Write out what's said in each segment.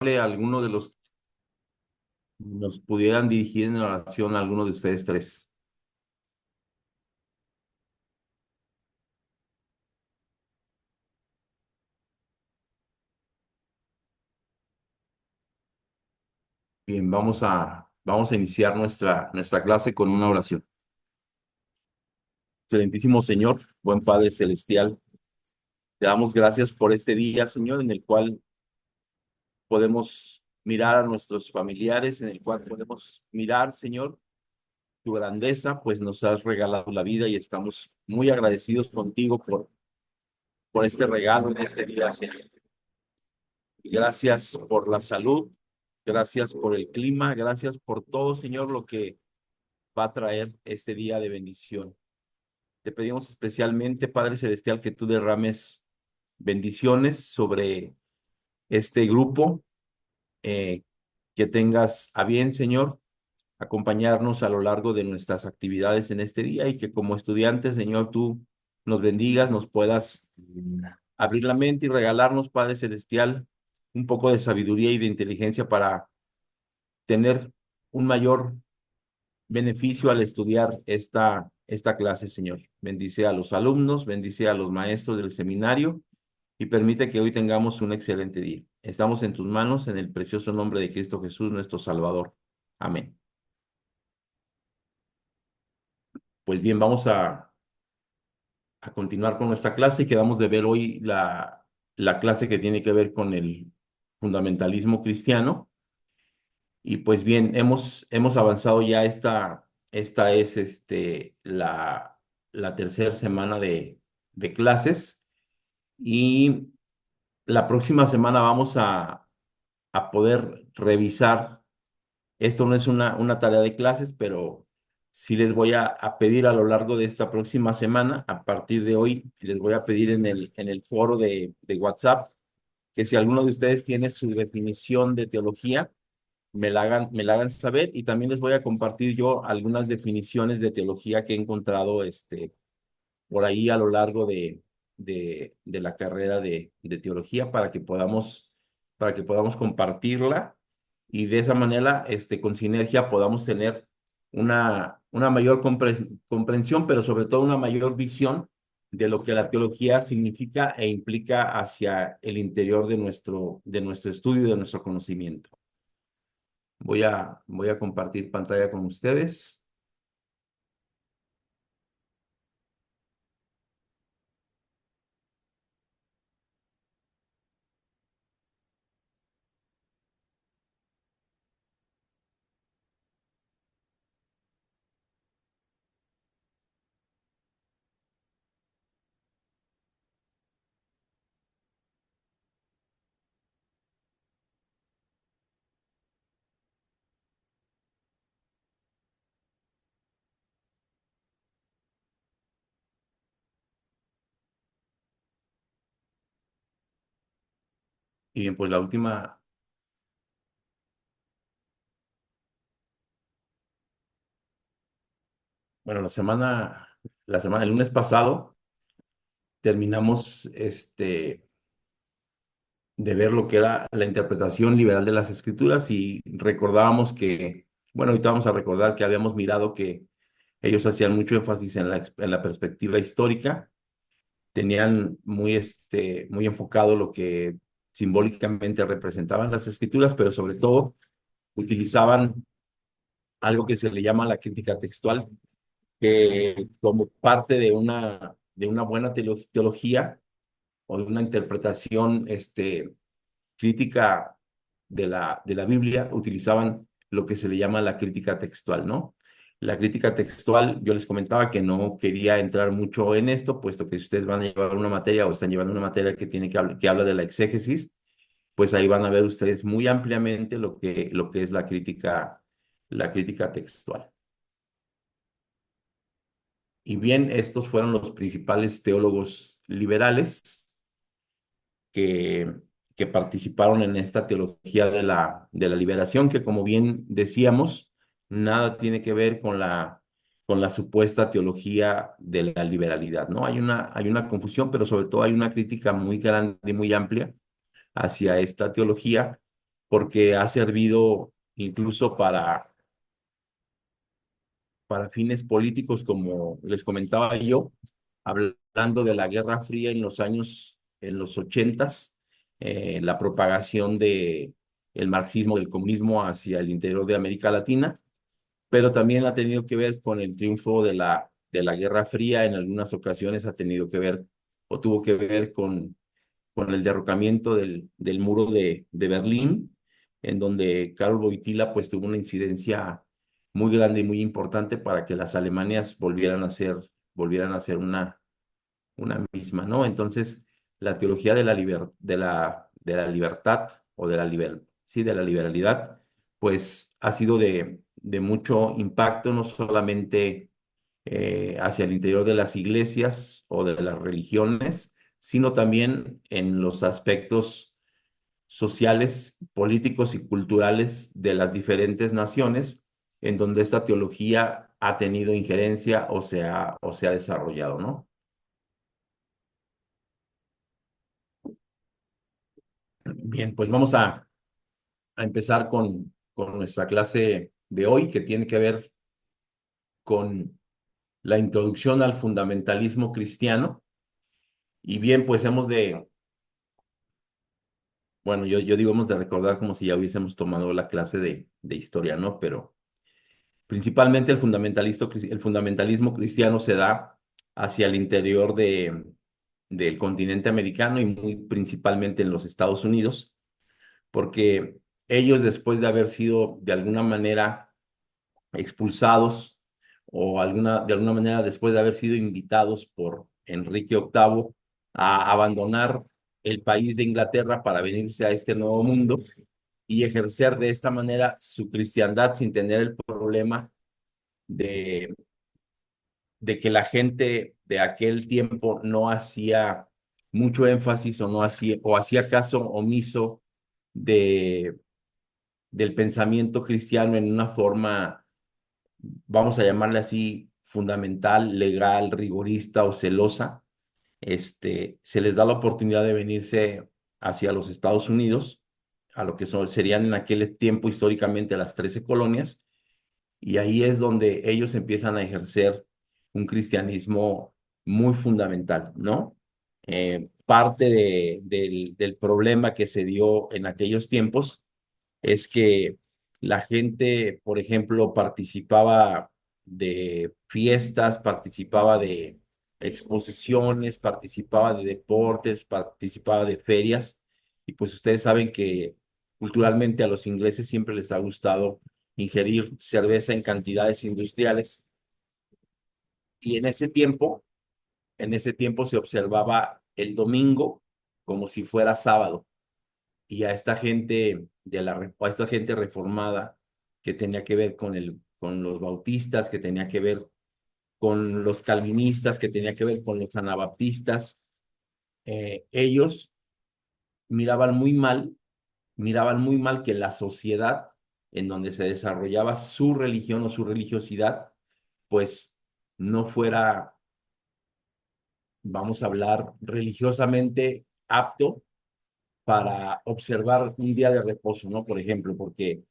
alguno de los nos pudieran dirigir en oración a alguno de ustedes tres. Bien, vamos a iniciar nuestra clase con una oración. Excelentísimo Señor, buen Padre Celestial, te damos gracias por este día, Señor, en el cual podemos mirar a nuestros familiares, en el cual podemos mirar, Señor, tu grandeza, pues nos has regalado la vida y estamos muy agradecidos contigo por este regalo en este día, Señor. Gracias por la salud, gracias por el clima, gracias por todo, Señor, lo que va a traer este día de bendición. Te pedimos especialmente, Padre Celestial, que tú derrames bendiciones sobre este grupo, eh, que tengas a bien, Señor, acompañarnos a lo largo de nuestras actividades en este día y que como estudiantes, Señor, tú nos bendigas, nos puedas abrir la mente y regalarnos, Padre Celestial, un poco de sabiduría y de inteligencia para tener un mayor beneficio al estudiar esta clase, Señor. Bendice a los alumnos, bendice a los maestros del seminario y permite que hoy tengamos un excelente día. Estamos en tus manos, en el precioso nombre de Cristo Jesús, nuestro Salvador. Amén. Pues bien, vamos a continuar con nuestra clase y quedamos de ver hoy la clase que tiene que ver con el fundamentalismo cristiano. Y pues bien, hemos avanzado ya esta es la tercera semana de clases y la próxima semana vamos a poder revisar. Esto no es una tarea de clases, pero sí les voy a pedir a lo largo de esta próxima semana, a partir de hoy, les voy a pedir en el foro de WhatsApp que si alguno de ustedes tiene su definición de teología, me la hagan saber y también les voy a compartir yo algunas definiciones de teología que he encontrado por ahí a lo largo de la carrera de teología para que podamos compartirla y de esa manera, con sinergia podamos tener una mayor comprensión, pero sobre todo una mayor visión de lo que la teología significa e implica hacia el interior de nuestro estudio y de nuestro conocimiento. Voy a compartir pantalla con ustedes. Y bien, pues bueno, el lunes pasado terminamos de ver lo que era la interpretación liberal de las escrituras y recordábamos bueno, ahorita vamos a recordar que habíamos mirado que ellos hacían mucho énfasis en la perspectiva histórica, tenían muy enfocado lo que simbólicamente representaban las escrituras, pero sobre todo utilizaban algo que se le llama la crítica textual, que como parte de una buena teología o de una interpretación crítica de la Biblia, utilizaban lo que se le llama la crítica textual, ¿no? La crítica textual, yo les comentaba que no quería entrar mucho en esto, puesto que si ustedes van a llevar una materia o están llevando una materia que habla de la exégesis, pues ahí van a ver ustedes muy ampliamente lo que es la crítica textual. Y bien, estos fueron los principales teólogos liberales que, que participaron en esta teología de la liberación, que como bien decíamos, nada tiene que ver con la supuesta teología de la liberalidad, ¿no? Hay una confusión, pero sobre todo hay una crítica muy grande y muy amplia hacia esta teología porque ha servido incluso para fines políticos, como les comentaba yo, hablando de la Guerra Fría en los ochentas, la propagación de el marxismo, del comunismo hacia el interior de América Latina, pero también ha tenido que ver con el triunfo de la Guerra Fría. En algunas ocasiones ha tenido que ver o tuvo que ver con el derrocamiento del muro de Berlín, en donde Karol Wojtyła pues tuvo una incidencia muy grande y muy importante para que las Alemanias volvieran a ser una misma, ¿no? Entonces, la teología de la libertad o sí, de la liberalidad, pues ha sido de mucho impacto, no solamente hacia el interior de las iglesias o de las religiones, sino también en los aspectos sociales, políticos y culturales de las diferentes naciones en donde esta teología ha tenido injerencia o se ha desarrollado, ¿no? Bien, pues vamos a empezar con nuestra clase de hoy, que tiene que ver con la introducción al fundamentalismo cristiano. Y bien, pues bueno, yo digo, hemos de recordar como si ya hubiésemos tomado la clase de historia, ¿no? Pero principalmente el fundamentalismo cristiano se da hacia el interior del continente americano y muy principalmente en los Estados Unidos, porque ellos, después de haber sido de alguna manera expulsados de alguna manera después de haber sido invitados por Enrique VIII a abandonar el país de Inglaterra para venirse a este nuevo mundo y ejercer de esta manera su cristiandad sin tener el problema de, de que la gente de aquel tiempo no hacía mucho énfasis o hacía caso omiso de, del pensamiento cristiano en una forma, vamos a llamarle así, fundamental, legal, rigorista o celosa. Se les da la oportunidad de venirse hacia los Estados Unidos, a lo que serían en aquel tiempo históricamente las 13 colonias, y ahí es donde ellos empiezan a ejercer un cristianismo muy fundamental, ¿no? Parte del problema que se dio en aquellos tiempos es que la gente, por ejemplo, participaba de fiestas, participaba de exposiciones, participaba de deportes, participaba de ferias, y pues ustedes saben que culturalmente a los ingleses siempre les ha gustado ingerir cerveza en cantidades industriales, y en ese tiempo se observaba el domingo como si fuera sábado, y a esta gente a esta gente reformada que tenía que ver con los bautistas, que tenía que ver con los calvinistas, que tenía que ver con los anabaptistas, ellos miraban muy mal, miraban muy mal que la sociedad en donde se desarrollaba su religión o su religiosidad, pues no fuera, vamos a hablar, religiosamente apto para observar un día de reposo, ¿no? Por ejemplo, porque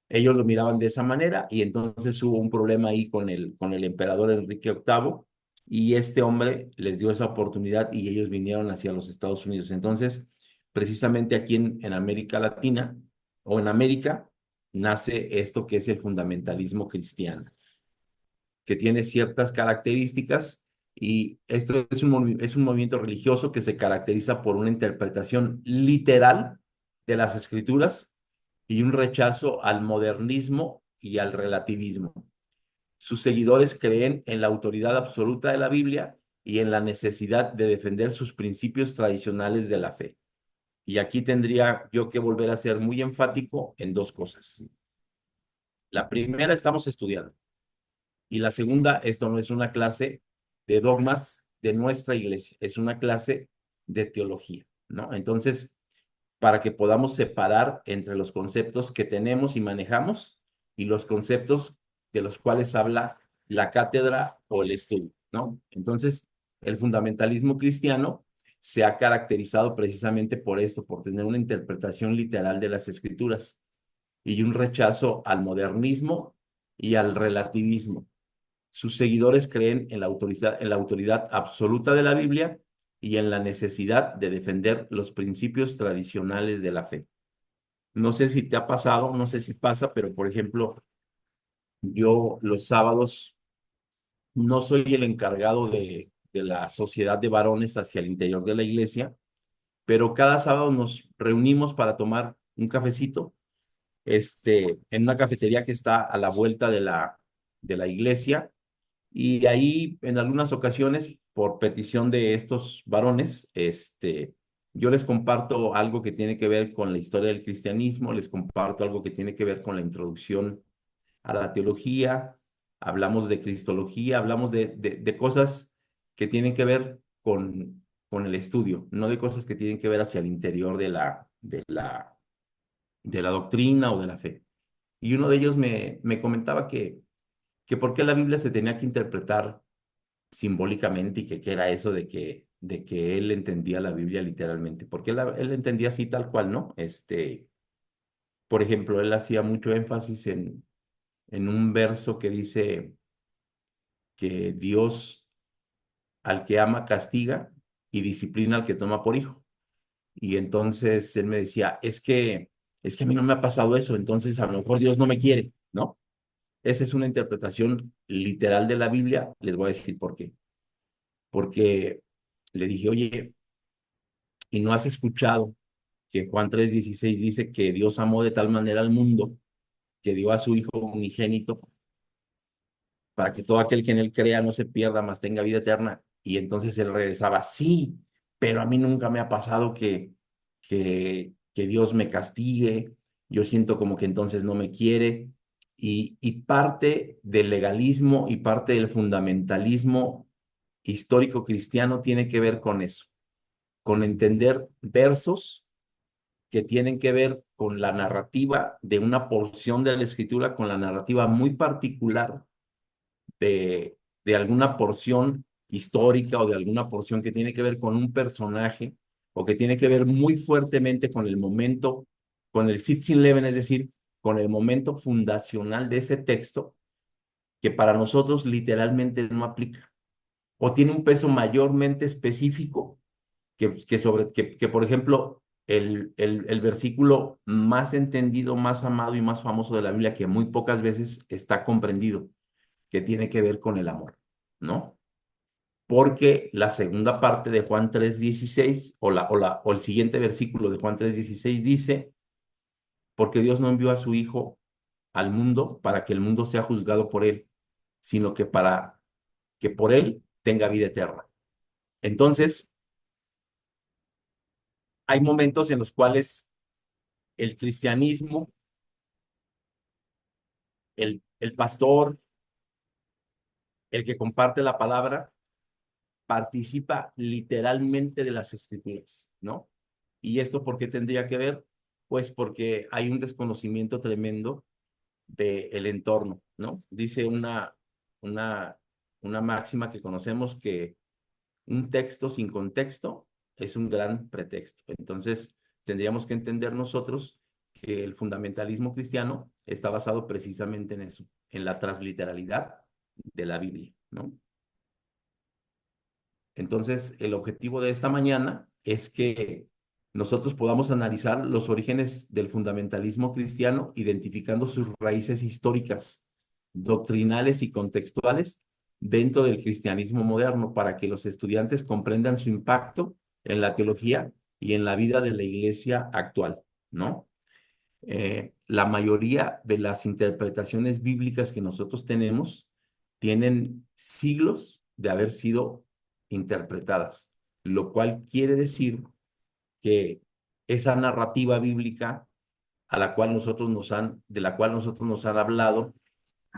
ellos lo miraban de esa manera y entonces hubo un problema ahí con el emperador Enrique VIII, y este hombre les dio esa oportunidad y ellos vinieron hacia los Estados Unidos. Entonces, precisamente aquí en América Latina o en América nace esto que es el fundamentalismo cristiano, que tiene ciertas características, y esto es es un movimiento religioso que se caracteriza por una interpretación literal de las escrituras y un rechazo al modernismo y al relativismo. Sus seguidores creen en la autoridad absoluta de la Biblia y en la necesidad de defender sus principios tradicionales de la fe. Y aquí tendría yo que volver a ser muy enfático en dos cosas. La primera, estamos estudiando. Y la segunda, esto no es una clase de dogmas de nuestra iglesia, es una clase de teología, ¿no? Entonces, para que podamos separar entre los conceptos que tenemos y manejamos y los conceptos de los cuales habla la cátedra o el estudio, ¿no? Entonces, el fundamentalismo cristiano se ha caracterizado precisamente por esto, por tener una interpretación literal de las escrituras y un rechazo al modernismo y al relativismo. Sus seguidores creen en la autoridad absoluta de la Biblia y en la necesidad de defender los principios tradicionales de la fe. No sé si te ha pasado, no sé si pasa, pero por ejemplo, yo los sábados no soy el encargado de la sociedad de varones hacia el interior de la iglesia, pero cada sábado nos reunimos para tomar un cafecito, en una cafetería que está a la vuelta de la iglesia. Y ahí, en algunas ocasiones, por petición de estos varones, yo les comparto algo que tiene que ver con la historia del cristianismo, les comparto algo que tiene que ver con la introducción a la teología, hablamos de cristología, hablamos de cosas que tienen que ver con el estudio, no de cosas que tienen que ver hacia el interior de la doctrina o de la fe. Y uno de ellos me comentaba que por qué la Biblia se tenía que interpretar simbólicamente y que qué era eso de que él entendía la Biblia literalmente, porque él entendía así tal cual, ¿no? Por ejemplo, él hacía mucho énfasis en un verso que dice que Dios al que ama castiga y disciplina al que toma por hijo. Y entonces él me decía, es que a mí no me ha pasado eso, entonces a lo mejor Dios no me quiere, ¿no? Esa es una interpretación literal de la Biblia, les voy a decir por qué. Porque le dije, oye, ¿y no has escuchado que Juan 3:16 dice que Dios amó de tal manera al mundo que dio a su Hijo unigénito para que todo aquel que en él crea no se pierda, mas tenga vida eterna? Y entonces él regresaba, sí, pero a mí nunca me ha pasado que Dios me castigue, yo siento como que entonces no me quiere. Y parte del legalismo y parte del fundamentalismo histórico cristiano tiene que ver con eso, con entender versos que tienen que ver con la narrativa de una porción de la escritura, con la narrativa muy particular de alguna porción histórica o de alguna porción que tiene que ver con un personaje o que tiene que ver muy fuertemente con el momento, con el Sitchin Leven, es decir, con el momento fundacional de ese texto que para nosotros literalmente no aplica o tiene un peso mayormente específico que por ejemplo, el versículo más entendido, más amado y más famoso de la Biblia, que muy pocas veces está comprendido, que tiene que ver con el amor, ¿no? Porque la segunda parte de Juan 3:16 o el siguiente versículo de Juan 3:16 dice, porque Dios no envió a su Hijo al mundo para que el mundo sea juzgado por él, sino que para que por él tenga vida eterna. Entonces, hay momentos en los cuales el cristianismo, el pastor, el que comparte la palabra, participa literalmente de las escrituras, ¿no? ¿Y esto por qué tendría que ver? Pues porque hay un desconocimiento tremendo del entorno, ¿no? Dice una, una máxima que conocemos que un texto sin contexto es un gran pretexto. Entonces, tendríamos que entender nosotros que el fundamentalismo cristiano está basado precisamente en eso, en la transliteralidad de la Biblia, ¿no? Entonces, el objetivo de esta mañana es que nosotros podamos analizar los orígenes del fundamentalismo cristiano, identificando sus raíces históricas, doctrinales y contextuales dentro del cristianismo moderno, para que los estudiantes comprendan su impacto en la teología y en la vida de la iglesia actual, ¿no? La mayoría de las interpretaciones bíblicas que nosotros tenemos tienen siglos de haber sido interpretadas, lo cual quiere decir que esa narrativa bíblica de la cual nosotros nos han hablado,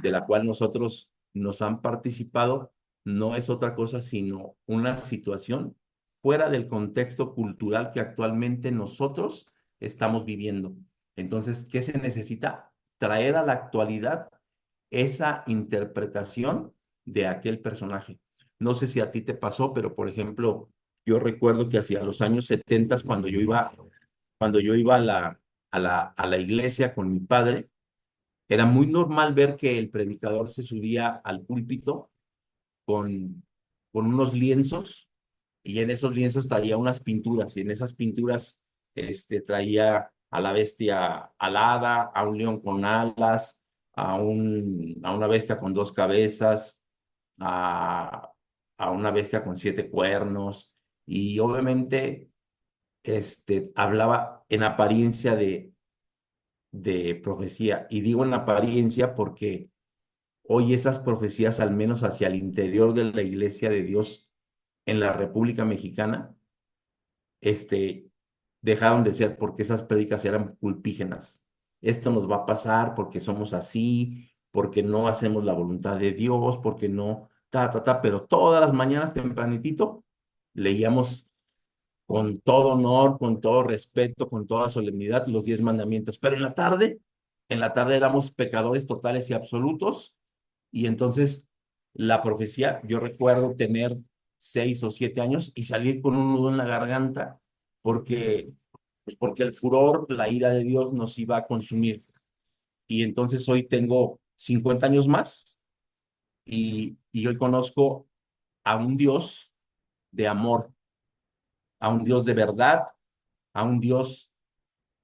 de la cual nosotros nos han participado, no es otra cosa sino una situación fuera del contexto cultural que actualmente nosotros estamos viviendo. Entonces, ¿qué se necesita? Traer a la actualidad esa interpretación de aquel personaje. No sé si a ti te pasó, pero por ejemplo, yo recuerdo que hacia los años 70, cuando yo iba a la iglesia con mi padre, era muy normal ver que el predicador se subía al púlpito con, con unos lienzos y en esos lienzos traía unas pinturas y en esas pinturas traía a la bestia alada, a un león con alas, a una bestia con dos cabezas, a, a una bestia con siete cuernos y obviamente hablaba en apariencia de profecía. Y digo en apariencia porque hoy esas profecías, al menos hacia el interior de la Iglesia de Dios en la República Mexicana, este, dejaron de ser porque esas prédicas eran culpígenas. Esto nos va a pasar porque somos así, porque no hacemos la voluntad de Dios, porque no, pero todas las mañanas tempranitito leíamos con todo honor, con todo respeto, con toda solemnidad los 10 mandamientos. Pero en la tarde éramos pecadores totales y absolutos y entonces la profecía, yo recuerdo tener 6 o 7 años y salir con un nudo en la garganta porque, porque el furor, la ira de Dios nos iba a consumir. Y entonces hoy tengo 50 años más y hoy conozco a un Dios de amor, a un Dios de verdad, a un Dios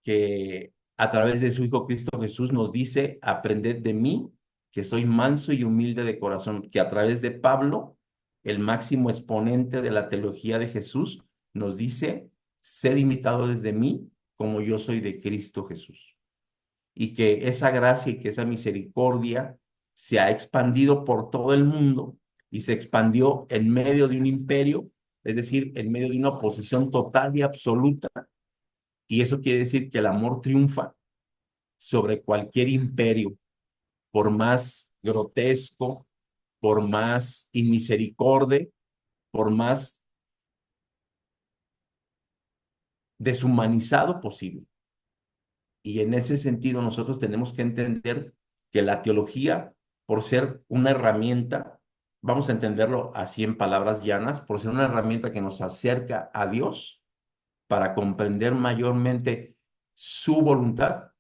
que a través de su Hijo Cristo Jesús nos dice, aprended de mí, que soy manso y humilde de corazón, que a través de Pablo, el máximo exponente de la teología de Jesús, nos dice, sed imitadores de mí, como yo soy de Cristo Jesús. Y que esa gracia y que esa misericordia se ha expandido por todo el mundo y se expandió en medio de un imperio, es decir, en medio de una oposición total y absoluta, y eso quiere decir que el amor triunfa sobre cualquier imperio, por más grotesco, por más inmisericorde, por más deshumanizado posible. Y en ese sentido nosotros tenemos que entender que la teología, por ser una herramienta, vamos a entenderlo así en palabras llanas, por ser una herramienta que nos acerca a Dios para comprender mayormente su voluntad,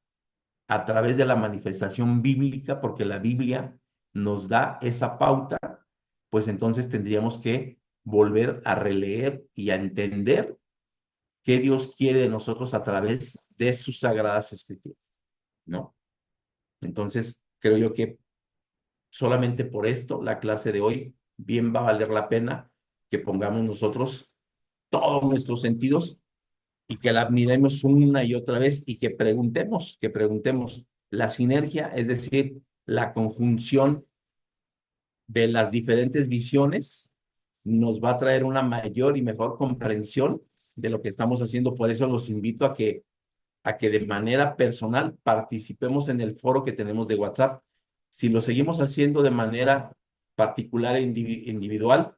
a través de la manifestación bíblica, porque la Biblia nos da esa pauta, pues entonces tendríamos que volver a releer y a entender qué Dios quiere de nosotros a través de sus sagradas escrituras, ¿no? Entonces, creo yo que solamente por esto la clase de hoy bien va a valer la pena que pongamos nosotros todos nuestros sentidos y que la miremos una y otra vez y que preguntemos la sinergia, es decir, la conjunción de las diferentes visiones, nos va a traer una mayor y mejor comprensión de lo que estamos haciendo. Por eso los invito a que de manera personal participemos en el foro que tenemos de WhatsApp. Si lo seguimos haciendo de manera particular e individual,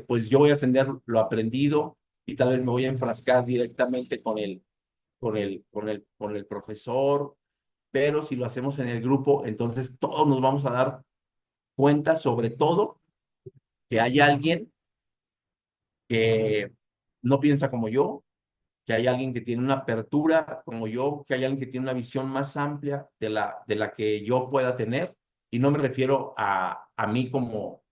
pues yo voy a tener lo aprendido y tal vez me voy a enfrascar directamente con el profesor, pero si lo hacemos en el grupo, entonces todos nos vamos a dar cuenta, sobre todo, que hay alguien que no piensa como yo, que hay alguien que tiene una apertura como yo, que hay alguien que tiene una visión más amplia de la que yo pueda tener. Y no me refiero a mí como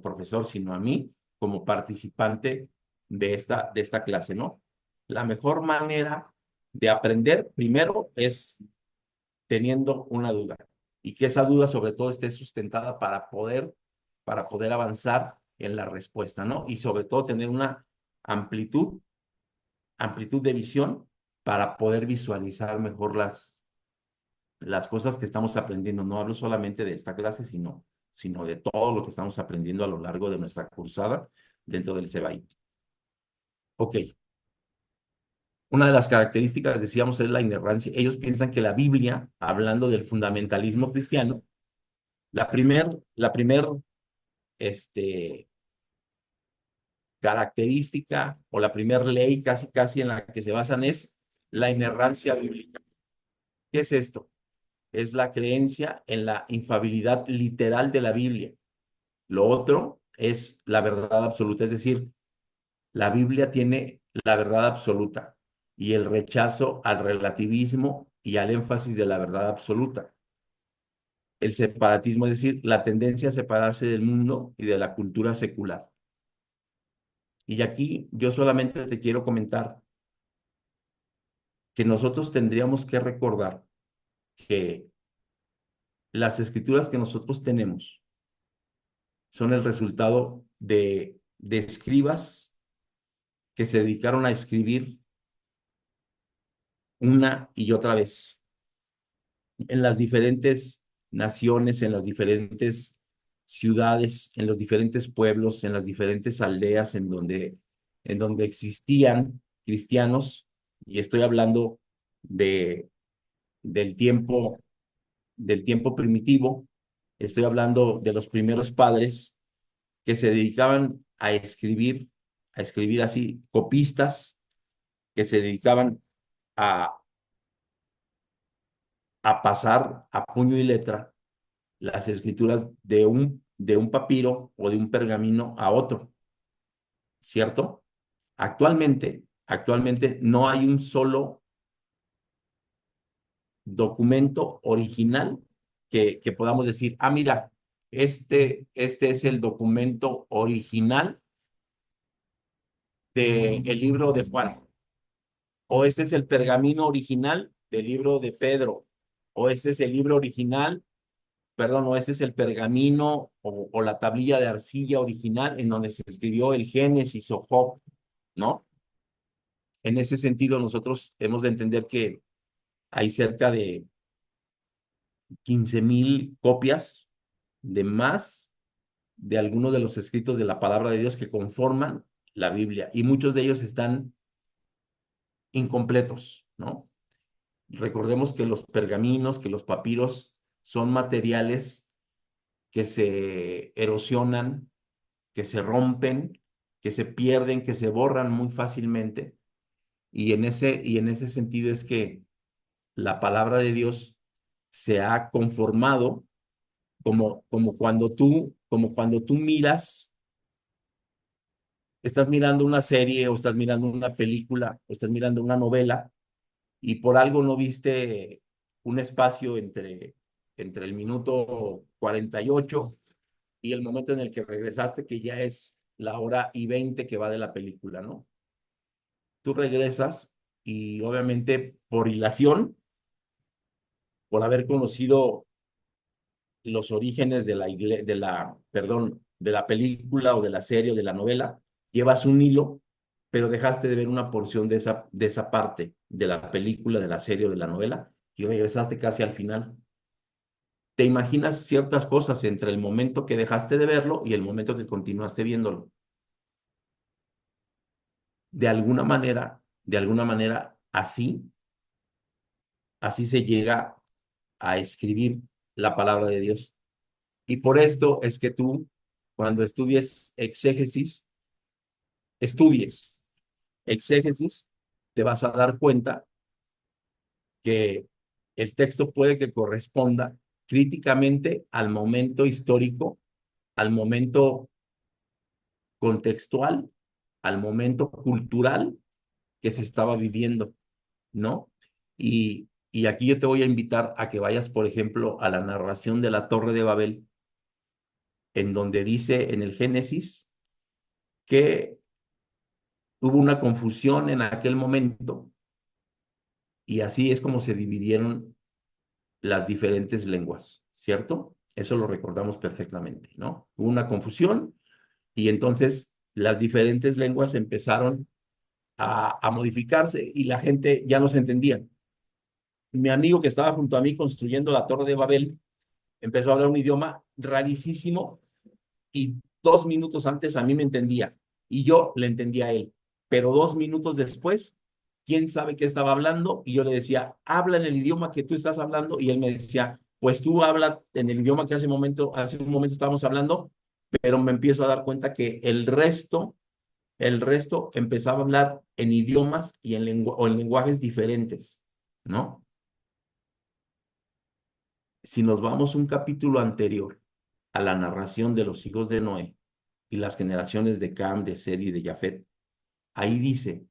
profesor, sino a mí como participante de esta clase, ¿no? La mejor manera de aprender, primero, es teniendo una duda y que esa duda sobre todo esté sustentada para poder avanzar en la respuesta, ¿no? Y sobre todo tener una amplitud de visión para poder visualizar mejor las cosas que estamos aprendiendo. No hablo solamente de esta clase, sino de todo lo que estamos aprendiendo a lo largo de nuestra cursada dentro del CEBAI. Ok, una de las características, decíamos, es la inerrancia. Ellos piensan que la Biblia, hablando del fundamentalismo cristiano, la primer este, característica o la primer ley casi casi en la que se basan es la inerrancia bíblica. ¿Qué es esto? Es la creencia en la infalibilidad literal de la Biblia. Lo otro es la verdad absoluta, es decir, La Biblia tiene la verdad absoluta y el rechazo al relativismo y al énfasis de la verdad absoluta. El separatismo, es decir, la tendencia a separarse del mundo y de la cultura secular. Y aquí yo solamente te quiero comentar que nosotros tendríamos que recordar que las escrituras que nosotros tenemos son el resultado de escribas que se dedicaron a escribir una y otra vez en las diferentes naciones, en las diferentes ciudades, en los diferentes pueblos, en las diferentes aldeas en donde existían cristianos, y estoy hablando de, del tiempo, del tiempo primitivo, estoy hablando de los primeros padres que se dedicaban a escribir así, copistas que se dedicaban a, a pasar a puño y letra las escrituras de un papiro o de un pergamino a otro, ¿cierto? Actualmente no hay un solo documento original que podamos decir, ah, mira, este es el documento original del libro de Juan, o este es el pergamino original del libro de Pedro, o este es el libro original, perdón, o este es el pergamino o la tablilla de arcilla original en donde se escribió el Génesis o Job, ¿no? En ese sentido, nosotros hemos de entender que hay cerca de 15,000 copias de más de algunos de los escritos de la palabra de Dios que conforman la Biblia, y muchos de ellos están incompletos, ¿no? Recordemos que los pergaminos, que los papiros son materiales que se erosionan, que se rompen, que se pierden, que se borran muy fácilmente. Y en ese sentido es que la palabra de Dios se ha conformado como cuando tú miras, estás mirando una serie o estás mirando una película o estás mirando una novela y por algo no viste un espacio entre el minuto 48 y el momento en el que regresaste, que ya es la hora y 20 que va de la película, ¿no? Tú regresas y obviamente por hilación, por haber conocido los orígenes de perdón, de la película o de la serie o de la novela, llevas un hilo, pero dejaste de ver una porción de esa parte de la película, de la serie o de la novela y regresaste casi al final. Te imaginas ciertas cosas entre el momento que dejaste de verlo y el momento que continuaste viéndolo. De alguna manera, así se llega a escribir la palabra de Dios. Y por esto es que tú, cuando estudies exégesis, te vas a dar cuenta que el texto puede que corresponda críticamente al momento histórico, al momento contextual, al momento cultural que se estaba viviendo, ¿no? Y aquí yo te voy a invitar a que vayas, por ejemplo, a la narración de la Torre de Babel, en donde dice en el Génesis que hubo una confusión en aquel momento y así es como se dividieron las diferentes lenguas, ¿cierto? Eso lo recordamos perfectamente, ¿no? Hubo una confusión y entonces las diferentes lenguas empezaron a modificarse y la gente ya no se entendía. Mi amigo que estaba junto a mí construyendo la Torre de Babel empezó a hablar un idioma rarísimo y 2 minutos antes a mí me entendía y yo le entendía a él, pero 2 minutos después, quién sabe qué estaba hablando y yo le decía, habla en el idioma que tú estás hablando y él me decía, pues tú habla en el idioma que hace un momento estábamos hablando, pero me empiezo a dar cuenta que el resto empezaba a hablar en idiomas y o en lenguajes diferentes, ¿no? Si nos vamos un capítulo anterior a la narración de los hijos de Noé y las generaciones de Cam, de Sed y de Jafet, ahí dice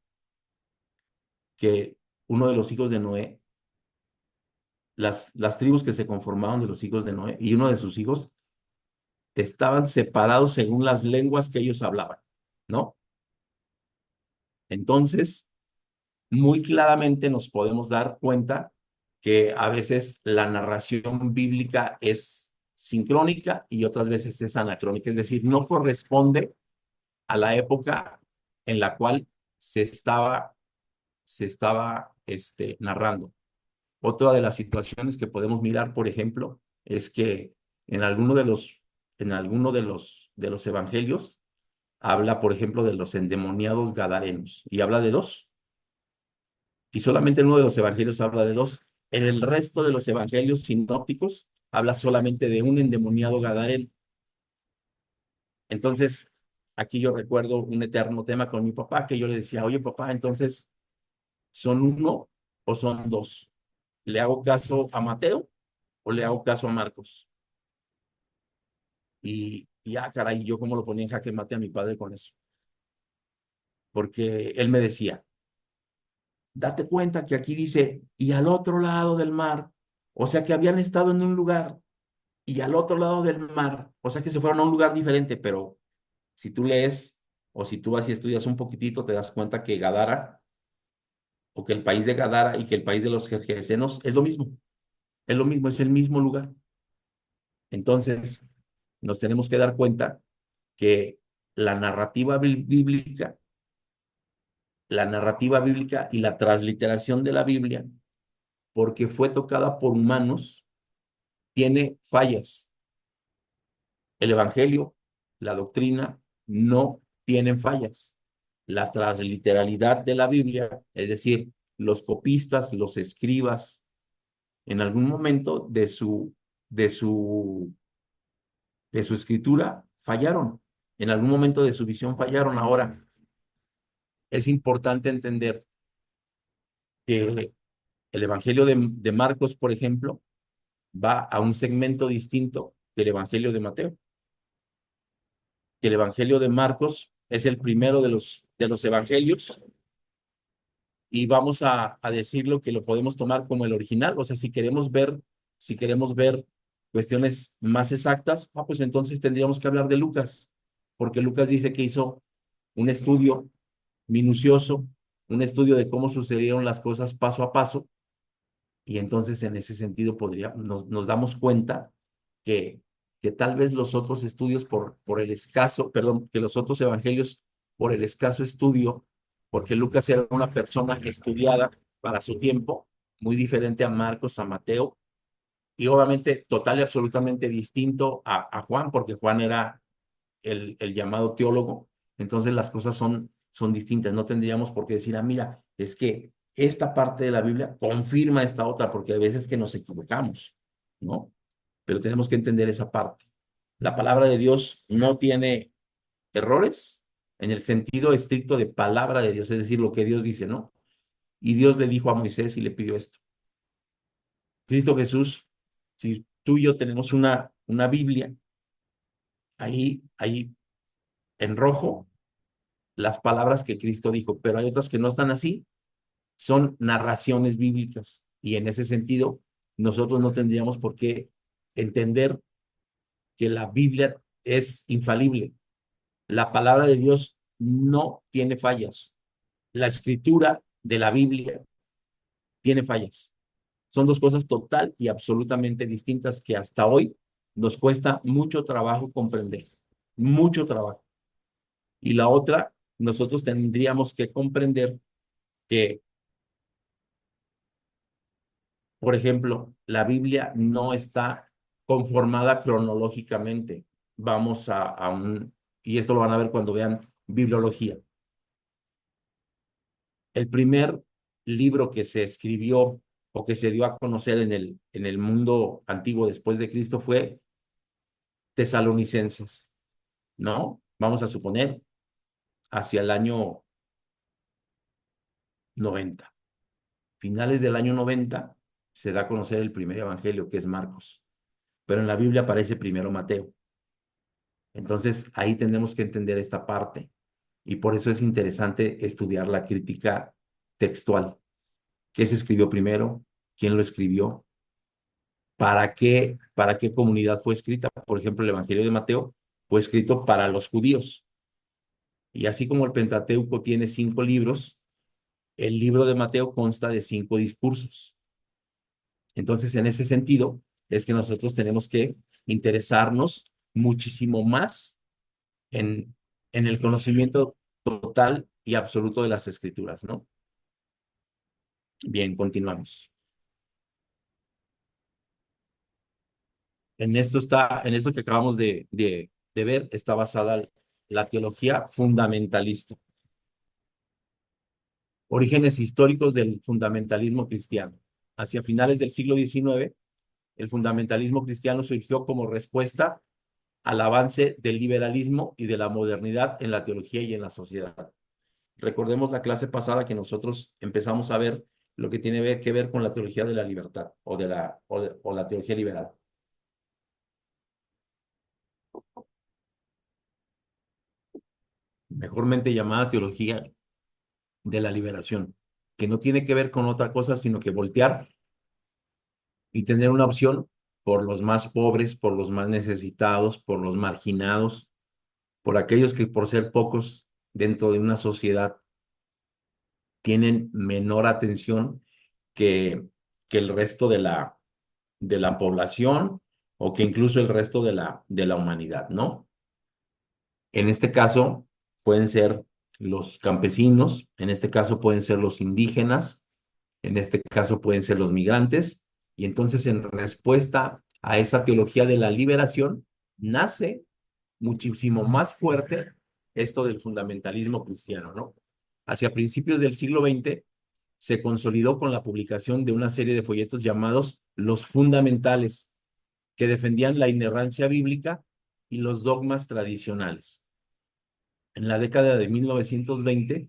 que uno de los hijos de Noé, las tribus que se conformaban de los hijos de Noé y uno de sus hijos estaban separados según las lenguas que ellos hablaban, ¿no? Entonces, muy claramente nos podemos dar cuenta que a veces la narración bíblica es sincrónica y otras veces es anacrónica, es decir, no corresponde a la época en la cual se estaba narrando. Otra de las situaciones que podemos mirar, por ejemplo, es que en alguno de los, en alguno de los evangelios habla, por ejemplo, de los endemoniados gadarenos y habla de dos. Y solamente en uno de los evangelios habla de dos. En el resto de los evangelios sinópticos habla solamente de un endemoniado gadareno. Entonces, aquí yo recuerdo un eterno tema con mi papá que yo le decía, oye papá, entonces, ¿son uno o son dos? ¿Le hago caso a Mateo o le hago caso a Marcos? Caray, yo como lo ponía en jaque mate a mi padre con eso. Porque él me decía, date cuenta que aquí dice, y al otro lado del mar, o sea que habían estado en un lugar y al otro lado del mar, o sea que se fueron a un lugar diferente, pero si tú lees o si tú vas y estudias un poquitito, te das cuenta que Gadara, o que el país de Gadara y que el país de los Gergesenos es lo mismo, es el mismo lugar. Entonces, nos tenemos que dar cuenta que la narrativa bíblica, la narrativa bíblica y la transliteración de la Biblia, porque fue tocada por humanos, tiene fallas. El Evangelio, la doctrina, no tienen fallas. La transliteralidad de la Biblia, es decir, los copistas, los escribas, en algún momento de su, de su escritura fallaron. En algún momento de su visión fallaron. Ahora, es importante entender que el Evangelio de Marcos, por ejemplo, va a un segmento distinto que el Evangelio de Mateo. Que el Evangelio de Marcos es el primero de los evangelios y vamos a decirlo que lo podemos tomar como el original. O sea, si queremos ver cuestiones más exactas, pues entonces tendríamos que hablar de Lucas, porque Lucas dice que hizo un estudio minucioso, un estudio de cómo sucedieron las cosas paso a paso, y entonces en ese sentido nos damos cuenta que, que tal vez los otros estudios por el escaso, perdón, que los otros evangelios por el escaso estudio, porque Lucas era una persona estudiada para su tiempo, muy diferente a Marcos, a Mateo, y obviamente total y absolutamente distinto a Juan, porque Juan era el llamado teólogo. Entonces las cosas son distintas. No tendríamos por qué decir, mira, es que esta parte de la Biblia confirma esta otra, porque hay veces que nos equivocamos, ¿no? Pero tenemos que entender esa parte. La palabra de Dios no tiene errores en el sentido estricto de palabra de Dios, es decir, lo que Dios dice, ¿no? Y Dios le dijo a Moisés y le pidió esto. Cristo Jesús, si tú y yo tenemos una Biblia, ahí en rojo las palabras que Cristo dijo, pero hay otras que no están así, son narraciones bíblicas. Y en ese sentido, nosotros no tendríamos por qué entender que la Biblia es infalible. La palabra de Dios no tiene fallas. La escritura de la Biblia tiene fallas. Son dos cosas total y absolutamente distintas que hasta hoy nos cuesta mucho trabajo comprender. Mucho trabajo. Y la otra, nosotros tendríamos que comprender que, por ejemplo, la Biblia no está conformada cronológicamente. Vamos y esto lo van a ver cuando vean bibliología. El primer libro que se escribió o que se dio a conocer en el mundo antiguo después de Cristo fue Tesalonicenses, ¿no? Vamos a suponer hacia el año 90. Finales del año 90 se da a conocer el primer evangelio, que es Marcos, pero en la Biblia aparece primero Mateo. Entonces, ahí tenemos que entender esta parte. Y por eso es interesante estudiar la crítica textual. ¿Qué se escribió primero? ¿Quién lo escribió? Para qué comunidad fue escrita? Por ejemplo, el Evangelio de Mateo fue escrito para los judíos. Y así como el Pentateuco tiene 5 libros, el libro de Mateo consta de 5 discursos. Entonces, en ese sentido, es que nosotros tenemos que interesarnos muchísimo más en, en el conocimiento total y absoluto de las escrituras, ¿no? Bien, continuamos. En esto que acabamos de ver, está basada la teología fundamentalista. Orígenes históricos del fundamentalismo cristiano. Hacia finales del siglo XIX, el fundamentalismo cristiano surgió como respuesta al avance del liberalismo y de la modernidad en la teología y en la sociedad. Recordemos la clase pasada que nosotros empezamos a ver lo que tiene que ver con la teología de la libertad o la teología liberal, mejormente llamada teología de la liberación, que no tiene que ver con otra cosa, sino que voltear y tener una opción por los más pobres, por los más necesitados, por los marginados, por aquellos que por ser pocos dentro de una sociedad tienen menor atención que, que el resto de la población o que incluso el resto de la humanidad, ¿no? En este caso pueden ser los campesinos, en este caso pueden ser los indígenas, en este caso pueden ser los migrantes, y entonces en respuesta a esa teología de la liberación, nace muchísimo más fuerte esto del fundamentalismo cristiano, ¿no? Hacia principios del siglo XX se consolidó con la publicación de una serie de folletos llamados Los Fundamentales, que defendían la inerrancia bíblica y los dogmas tradicionales. En la década de 1920,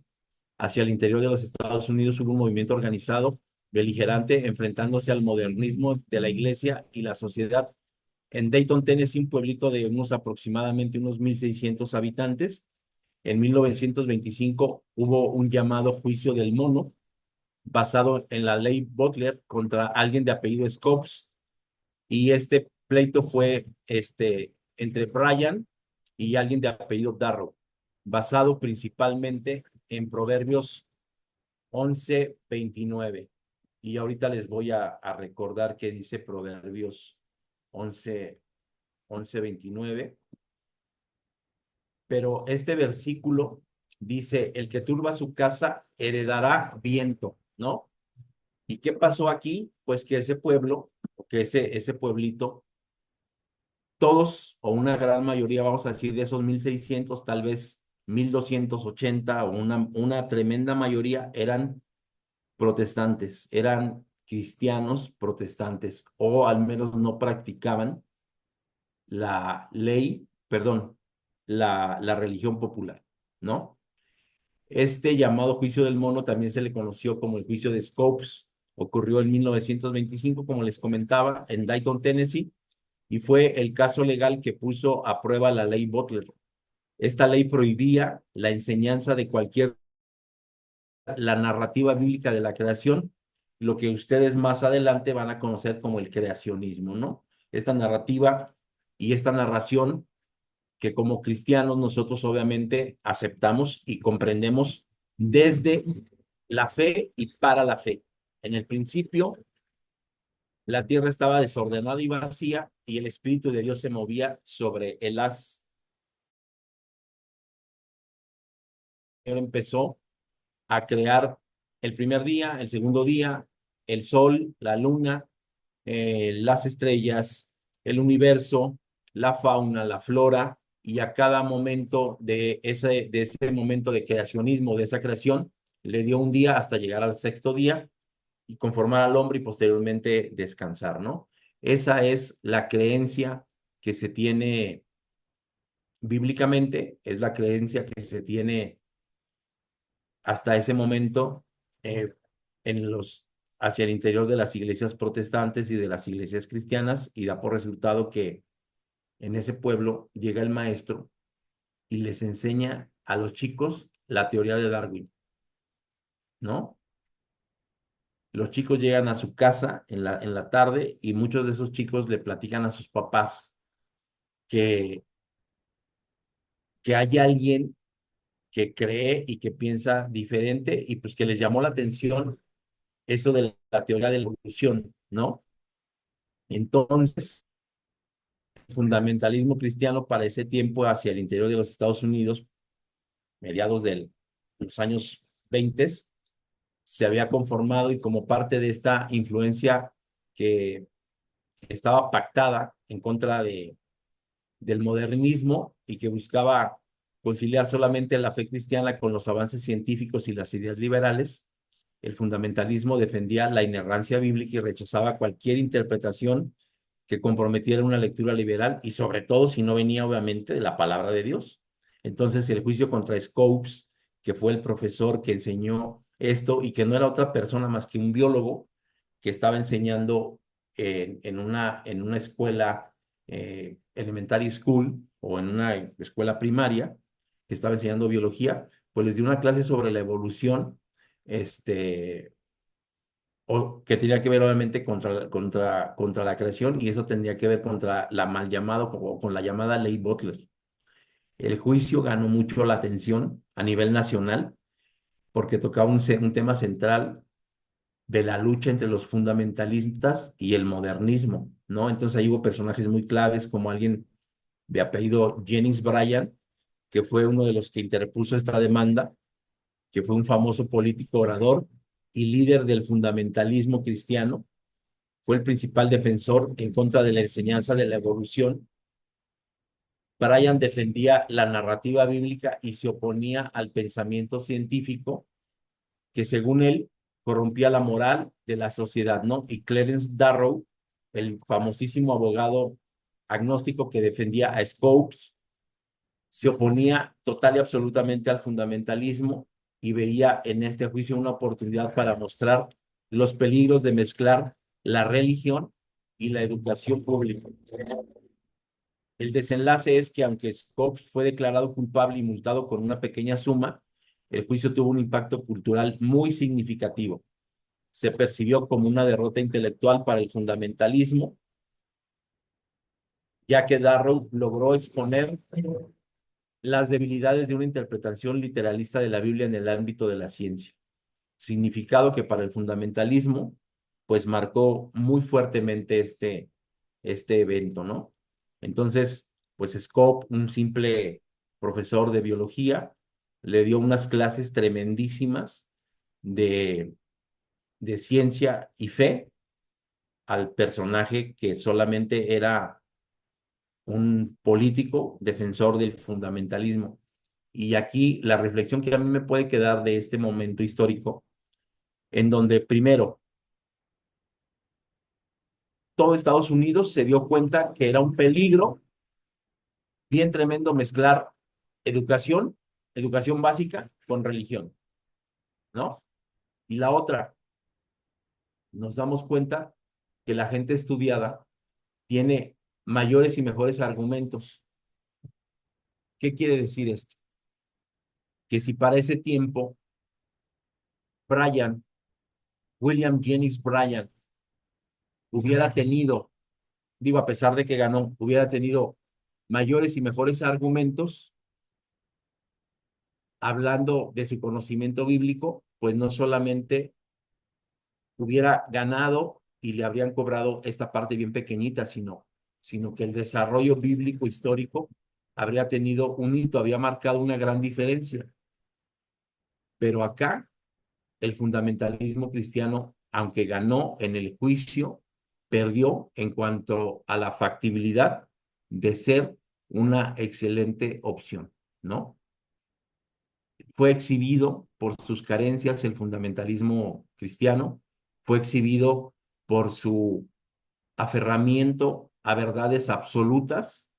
hacia el interior de los Estados Unidos hubo un movimiento organizado, beligerante, enfrentándose al modernismo de la iglesia y la sociedad. En Dayton, Tennessee, un pueblito de aproximadamente unos 1,600 habitantes, en 1925 hubo un llamado juicio del mono, basado en la ley Butler contra alguien de apellido Scopes, y este pleito fue entre Brian y alguien de apellido Darrow, basado principalmente en Proverbios 11:29. Y ahorita les voy a recordar qué dice Proverbios 11:29. Pero este versículo dice, el que turba su casa heredará viento, ¿no? ¿Y qué pasó aquí? Pues que ese pueblo, que ese pueblito, todos o una gran mayoría, vamos a decir, de esos 1,600, tal vez 1,280 o una tremenda mayoría eran protestantes, eran cristianos protestantes o al menos no practicaban la ley, perdón, la religión popular, ¿no? Este llamado juicio del mono también se le conoció como el juicio de Scopes. Ocurrió en 1925, como les comentaba, en Dayton, Tennessee, y fue el caso legal que puso a prueba la ley Butler. Esta ley prohibía la enseñanza de la narrativa bíblica de la creación, lo que ustedes más adelante van a conocer como el creacionismo, ¿no? Esta narrativa y esta narración que como cristianos nosotros obviamente aceptamos y comprendemos desde la fe y para la fe. En el principio, la tierra estaba desordenada y vacía y el Espíritu de Dios se movía sobre el haz. Él empezó a crear el primer día, el segundo día, el sol, la luna, las estrellas, el universo, la fauna, la flora, y a cada momento de ese momento de creacionismo, de esa creación, le dio un día hasta llegar al sexto día y conformar al hombre y posteriormente descansar, ¿no? Esa es la creencia que se tiene bíblicamente, es la creencia que se tiene hasta ese momento eh, en hacia el interior de las iglesias protestantes y de las iglesias cristianas, y da por resultado que en ese pueblo llega el maestro y les enseña a los chicos la teoría de Darwin, ¿no? Los chicos llegan a su casa en la tarde y muchos de esos chicos le platican a sus papás que, que hay alguien que cree y que piensa diferente y pues que les llamó la atención eso de la teoría de la evolución, ¿no? Entonces, el fundamentalismo cristiano para ese tiempo hacia el interior de los Estados Unidos, mediados de los años 20, se había conformado y como parte de esta influencia que estaba pactada en contra del modernismo y que buscaba conciliar solamente la fe cristiana con los avances científicos y las ideas liberales, el fundamentalismo defendía la inerrancia bíblica y rechazaba cualquier interpretación que comprometiera una lectura liberal y sobre todo si no venía obviamente de la palabra de Dios. Entonces el juicio contra Scopes, que fue el profesor que enseñó esto y que no era otra persona más que un biólogo que estaba enseñando en una escuela elementary school o en una escuela primaria que estaba enseñando biología, pues les dio una clase sobre la evolución, este, o que tenía que ver obviamente contra la creación y eso tendría que ver contra la mal llamado o con la llamada ley Butler. El juicio ganó mucho la atención a nivel nacional porque tocaba un tema central de la lucha entre los fundamentalistas y el modernismo, ¿no? Entonces ahí hubo personajes muy claves como alguien de apellido Jennings Bryan, que fue uno de los que interpuso esta demanda, que fue un famoso político orador y líder del fundamentalismo cristiano. Fue el principal defensor en contra de la enseñanza de la evolución. Bryan defendía la narrativa bíblica y se oponía al pensamiento científico que, según él, corrompía la moral de la sociedad, ¿no? Y Clarence Darrow, el famosísimo abogado agnóstico que defendía a Scopes, se oponía total y absolutamente al fundamentalismo y veía en este juicio una oportunidad para mostrar los peligros de mezclar la religión y la educación pública. El desenlace es que aunque Scopes fue declarado culpable y multado con una pequeña suma, el juicio tuvo un impacto cultural muy significativo. Se percibió como una derrota intelectual para el fundamentalismo, ya que Darrow logró exponer las debilidades de una interpretación literalista de la Biblia en el ámbito de la ciencia, significado que para el fundamentalismo pues marcó muy fuertemente este evento, ¿no? Entonces, pues Scott, un simple profesor de biología, le dio unas clases tremendísimas de, de ciencia y fe al personaje que solamente era un político defensor del fundamentalismo. Y aquí la reflexión que a mí me puede quedar de este momento histórico, en donde primero todo Estados Unidos se dio cuenta que era un peligro bien tremendo mezclar educación, educación básica con religión, ¿no? Y la otra, nos damos cuenta que la gente estudiada tiene mayores y mejores argumentos. ¿Qué quiere decir esto? Que si para ese tiempo Bryan, William Jennings Bryan, hubiera tenido, digo, a pesar de que ganó, hubiera tenido mayores y mejores argumentos, hablando de su conocimiento bíblico, pues no solamente hubiera ganado y le habrían cobrado esta parte bien pequeñita, sino que el desarrollo bíblico histórico habría tenido un hito, había marcado una gran diferencia. Pero acá el fundamentalismo cristiano, aunque ganó en el juicio, perdió en cuanto a la factibilidad de ser una excelente opción, ¿no? Fue exhibido por sus carencias el fundamentalismo cristiano, fue exhibido por su aferramiento a verdades absolutas.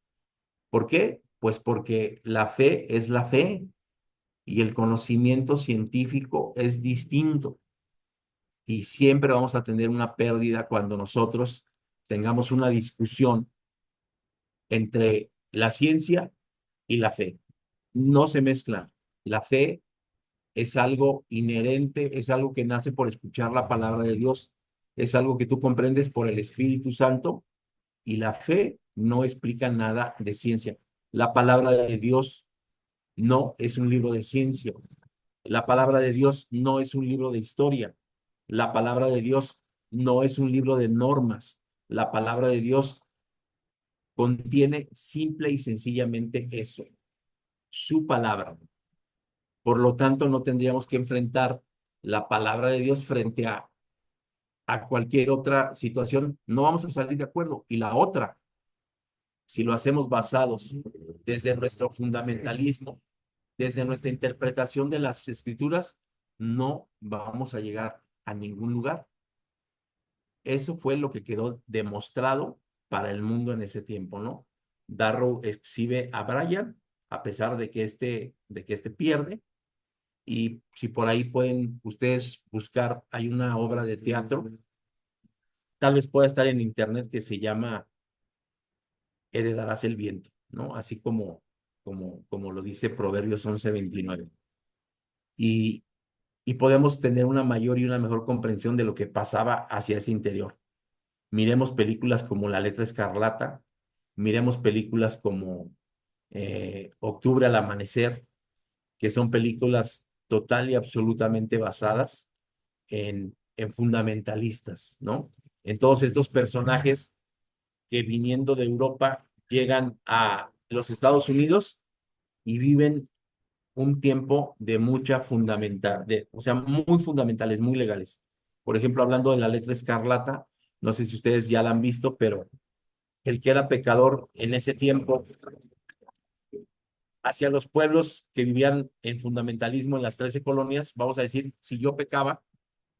¿Por qué? Pues porque la fe es la fe y el conocimiento científico es distinto y siempre vamos a tener una pérdida cuando nosotros tengamos una discusión entre la ciencia y la fe. No se mezclan. La fe es algo inherente, es algo que nace por escuchar la palabra de Dios, es algo que tú comprendes por el Espíritu Santo y la fe no explica nada de ciencia. La palabra de Dios no es un libro de ciencia. La palabra de Dios no es un libro de historia. La palabra de Dios no es un libro de normas. La palabra de Dios contiene simple y sencillamente eso, su palabra. Por lo tanto, no tendríamos que enfrentar la palabra de Dios frente a cualquier otra situación. No vamos a salir de acuerdo. Y la otra, si lo hacemos basados desde nuestro fundamentalismo, desde nuestra interpretación de las escrituras, no vamos a llegar a ningún lugar. Eso fue lo que quedó demostrado para el mundo en ese tiempo, ¿no? Darrow exhibe a Brian, a pesar de que este pierde, y si por ahí pueden ustedes buscar, hay una obra de teatro, tal vez pueda estar en internet, que se llama Heredarás el viento, ¿no? Así como lo dice Proverbios 11:29. Y, y podemos tener una mayor y una mejor comprensión de lo que pasaba hacia ese interior. Miremos películas como La letra escarlata, miremos películas como Octubre al amanecer, que son películas total y absolutamente basadas en fundamentalistas, ¿no? En todos estos personajes que viniendo de Europa llegan a los Estados Unidos y viven un tiempo de mucha fundamental, o sea, muy fundamentales, muy legales. Por ejemplo, hablando de La letra escarlata, no sé si ustedes ya la han visto, pero el que era pecador en ese tiempo hacia los pueblos que vivían en fundamentalismo en las 13 colonias, vamos a decir, si yo pecaba,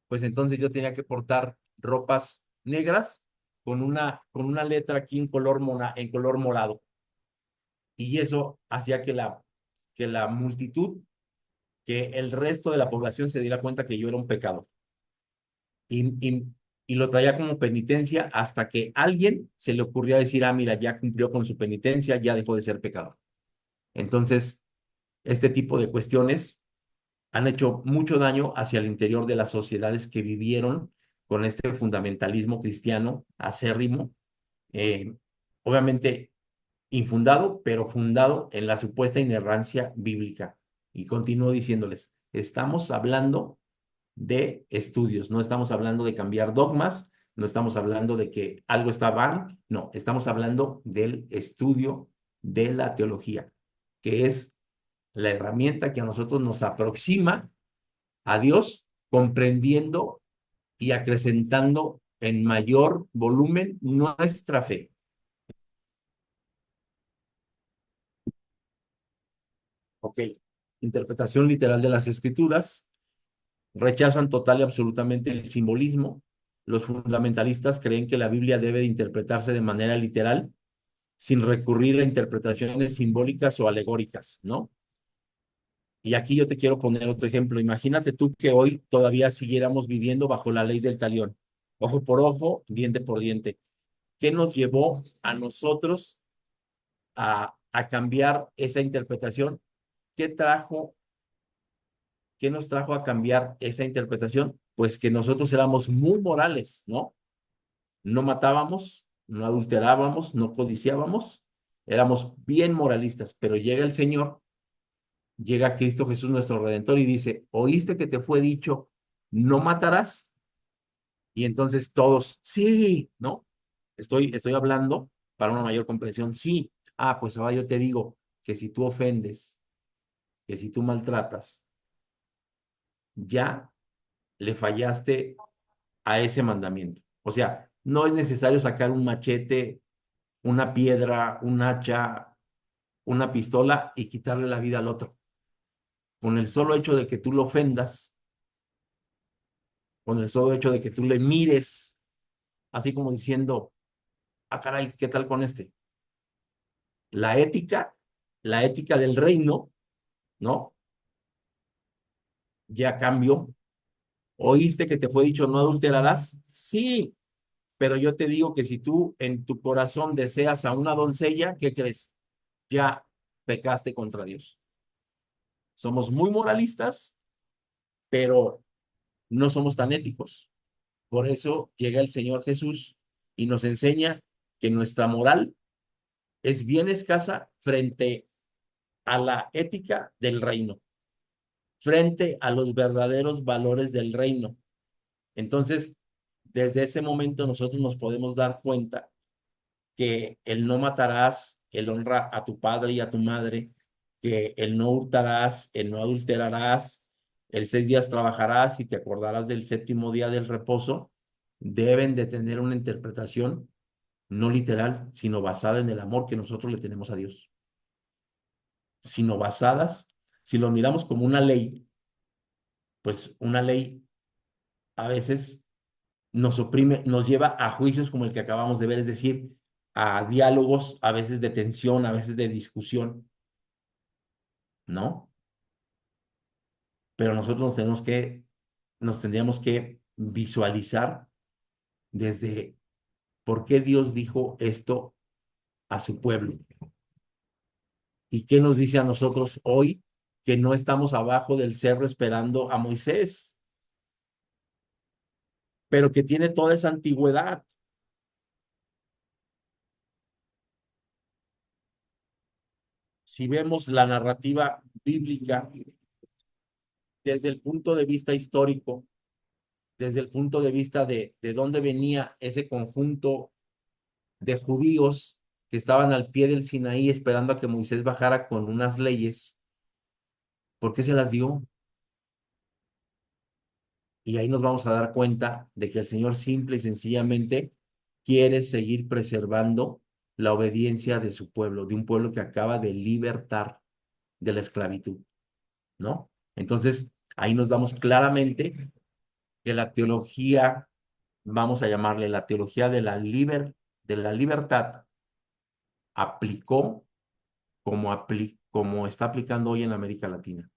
pues entonces yo tenía que portar ropas negras con una letra aquí en color morado. Y eso hacía que la multitud, que el resto de la población se diera cuenta que yo era un pecador. Y lo traía como penitencia hasta que alguien se le ocurrió decir, mira, ya cumplió con su penitencia, ya dejó de ser pecador. Entonces, este tipo de cuestiones han hecho mucho daño hacia el interior de las sociedades que vivieron con este fundamentalismo cristiano acérrimo, eh, obviamente infundado, pero fundado en la supuesta inerrancia bíblica. Y continúo diciéndoles, estamos hablando de estudios, no estamos hablando de cambiar dogmas, no estamos hablando de que algo está mal, no, estamos hablando del estudio de la teología, que es la herramienta que a nosotros nos aproxima a Dios, comprendiendo y acrecentando en mayor volumen nuestra fe. Ok, interpretación literal de las escrituras, rechazan total y absolutamente el simbolismo. Los fundamentalistas creen que la Biblia debe de interpretarse de manera literal, sin recurrir a interpretaciones simbólicas o alegóricas, ¿no? Y aquí yo te quiero poner otro ejemplo. Imagínate tú que hoy todavía siguiéramos viviendo bajo la ley del talión, ojo por ojo, diente por diente. ¿Qué nos llevó a nosotros a cambiar esa interpretación? ¿Qué trajo, qué nos trajo a cambiar esa interpretación? Pues que nosotros éramos muy morales, ¿no? No matábamos, no adulterábamos, no codiciábamos, éramos bien moralistas, pero llega el Señor, llega Cristo Jesús nuestro Redentor y dice, ¿oíste que te fue dicho, no matarás? Y entonces todos, sí, ¿no? Estoy hablando para una mayor comprensión, sí. Pues ahora yo te digo que si tú ofendes, que si tú maltratas, ya le fallaste a ese mandamiento. O sea, no es necesario sacar un machete, una piedra, un hacha, una pistola y quitarle la vida al otro. Con el solo hecho de que tú lo ofendas, con el solo hecho de que tú le mires, así como diciendo, caray, ¿qué tal con este? La ética, la ética del reino, ¿no? Ya cambió. ¿Oíste que te fue dicho no adulterarás? Sí, pero yo te digo que si tú en tu corazón deseas a una doncella, ¿qué crees? Ya pecaste contra Dios. Somos muy moralistas, pero no somos tan éticos. Por eso llega el Señor Jesús y nos enseña que nuestra moral es bien escasa frente a la ética del reino, frente a los verdaderos valores del reino. Entonces, desde ese momento nosotros nos podemos dar cuenta que el no matarás, el honra a tu padre y a tu madre, que el no hurtarás, el no adulterarás, el 6 días trabajarás y te acordarás del séptimo día del reposo, deben de tener una interpretación no literal, sino basada en el amor que nosotros le tenemos a Dios, sino basadas, si lo miramos como una ley, pues una ley a veces nos oprime, nos lleva a juicios como el que acabamos de ver, es decir, a diálogos a veces de tensión, a veces de discusión, ¿no? Pero nosotros nos tendríamos que visualizar desde por qué Dios dijo esto a su pueblo y qué nos dice a nosotros hoy que no estamos abajo del cerro esperando a Moisés, pero que tiene toda esa antigüedad. Si vemos la narrativa bíblica desde el punto de vista histórico, desde el punto de vista de dónde venía ese conjunto de judíos que estaban al pie del Sinaí esperando a que Moisés bajara con unas leyes, ¿por qué se las dio? Y ahí nos vamos a dar cuenta de que el Señor simple y sencillamente quiere seguir preservando la obediencia de su pueblo, de un pueblo que acaba de libertar de la esclavitud, ¿no? Entonces, ahí nos damos claramente que la teología, vamos a llamarle la teología de la libertad, aplicó como está aplicando hoy en América Latina.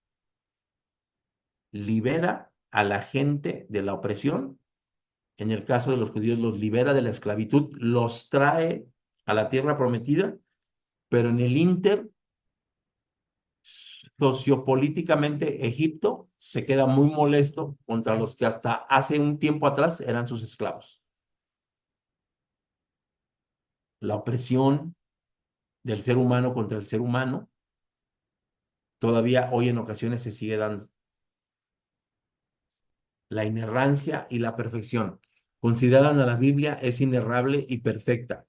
Libera a la gente de la opresión. En el caso de los judíos, los libera de la esclavitud, los trae a la tierra prometida, pero en el inter, sociopolíticamente, Egipto se queda muy molesto contra los que hasta hace un tiempo atrás eran sus esclavos. La opresión del ser humano contra el ser humano todavía hoy en ocasiones se sigue dando. La inerrancia y la perfección. Consideran a la Biblia es inerrable y perfecta,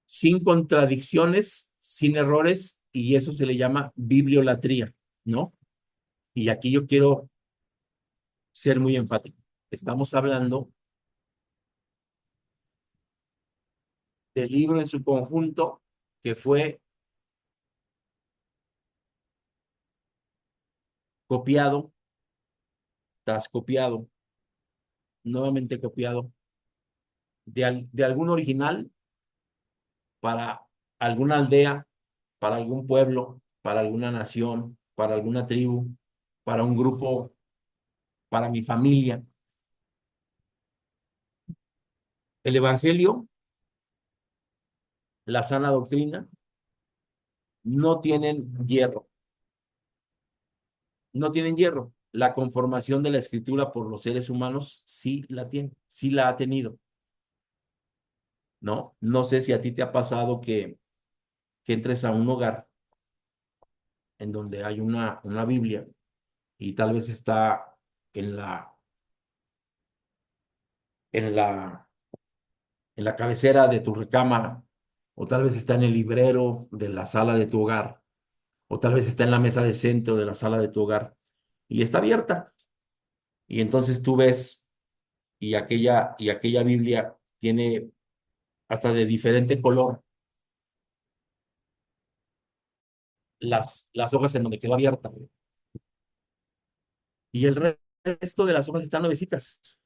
sin contradicciones, sin errores, y eso se le llama bibliolatría, ¿no? Y aquí yo quiero ser muy enfático. Estamos hablando del libro en su conjunto que fue copiado tras copiado, nuevamente copiado de algún original para alguna aldea, para algún pueblo, para alguna nación, para alguna tribu, para un grupo, para mi familia. El Evangelio, la sana doctrina, no tienen hierro, no tienen hierro. La conformación de la escritura por los seres humanos sí la tiene, sí la ha tenido, ¿no? No sé si a ti te ha pasado que entres a un hogar en donde hay una Biblia y tal vez está en la, en la, en la cabecera de tu recámara, o tal vez está en el librero de la sala de tu hogar, o tal vez está en la mesa de centro de la sala de tu hogar, y está abierta. Y entonces tú ves, y aquella Biblia tiene hasta de diferente color las hojas en donde quedó abierta, y el resto de las hojas están nuevecitas.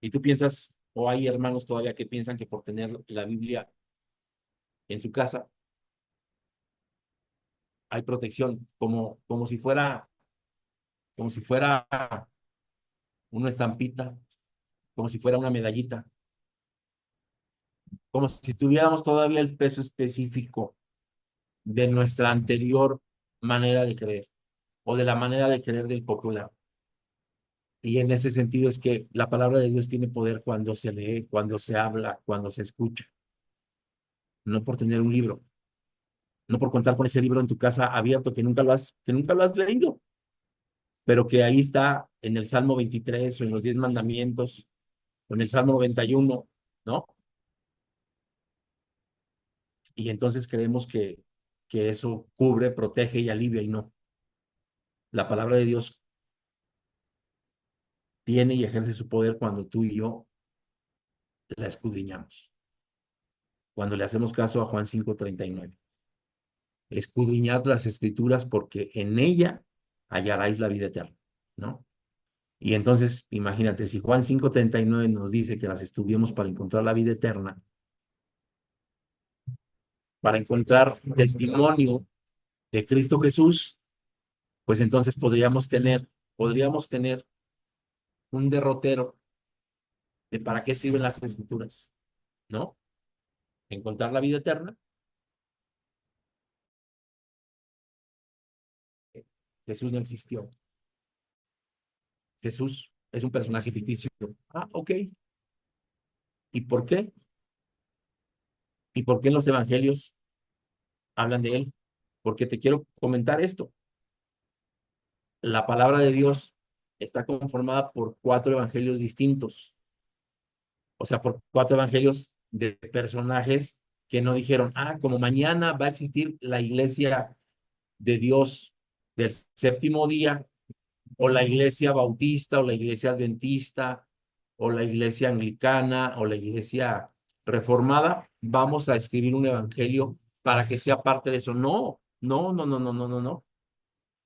Y tú piensas, o hay hermanos todavía que piensan que por tener la Biblia en su casa hay protección, como si fuera una estampita, como si fuera una medallita, como si tuviéramos todavía el peso específico de nuestra anterior manera de creer o de la manera de creer del popular. Y en ese sentido es que la palabra de Dios tiene poder cuando se lee, cuando se habla, cuando se escucha, no por tener un libro, no por contar con ese libro en tu casa abierto que nunca lo has leído, pero que ahí está en el Salmo 23 o en los 10 mandamientos o en el Salmo 91, ¿no? Y entonces creemos que eso cubre, protege y alivia y no. La palabra de Dios tiene y ejerce su poder cuando tú y yo la escudriñamos, cuando le hacemos caso a Juan 5:39. Escudriñad las escrituras porque en ella hallaréis la vida eterna, ¿no? Y entonces, imagínate, si Juan 5:39 nos dice que las estudiemos para encontrar la vida eterna, para encontrar testimonio de Cristo Jesús, pues entonces podríamos tener un derrotero de para qué sirven las escrituras, ¿no? Encontrar la vida eterna. Jesús no existió. Jesús es un personaje ficticio. Ah, ok. ¿Y por qué? ¿Y por qué en los evangelios hablan de él? Porque te quiero comentar esto. La palabra de Dios está conformada por 4 evangelios distintos. O sea, por 4 evangelios de personajes que no dijeron, ah, como mañana va a existir la iglesia de Dios del séptimo día, o la iglesia bautista, o la iglesia adventista, o la iglesia anglicana, o la iglesia reformada, vamos a escribir un evangelio para que sea parte de eso. No, no, no, no, no, no, no, no.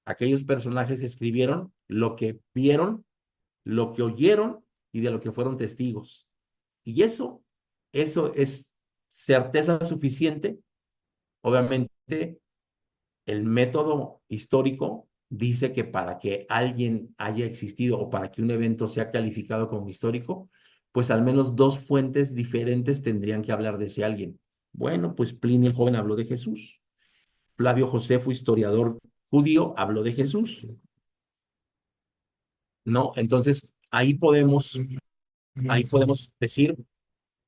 Aquellos personajes escribieron lo que vieron, lo que oyeron y de lo que fueron testigos. Y eso es certeza suficiente. Obviamente, el método histórico dice que para que alguien haya existido o para que un evento sea calificado como histórico, pues al menos 2 fuentes diferentes tendrían que hablar de ese alguien. Bueno, pues Plinio el joven habló de Jesús. Flavio Josefo, historiador judío, habló de Jesús. ¿No? Entonces, ahí podemos decir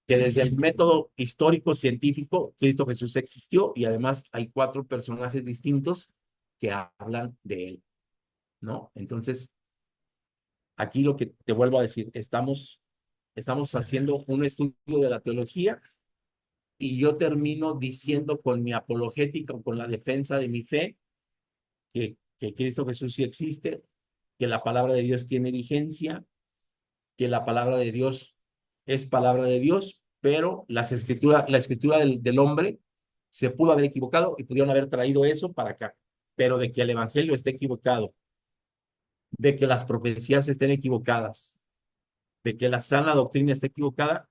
que desde el método histórico científico, Cristo Jesús existió y además hay 4 personajes distintos que hablan de él, ¿no? Entonces, aquí lo que te vuelvo a decir, estamos haciendo un estudio de la teología y yo termino diciendo con mi apologética o con la defensa de mi fe que Cristo Jesús sí existe, que la palabra de Dios tiene vigencia, que la palabra de Dios es palabra de Dios, pero la escritura del hombre se pudo haber equivocado y pudieron haber traído eso para acá. Pero de que el evangelio esté equivocado, de que las profecías estén equivocadas, de que la sana doctrina esté equivocada,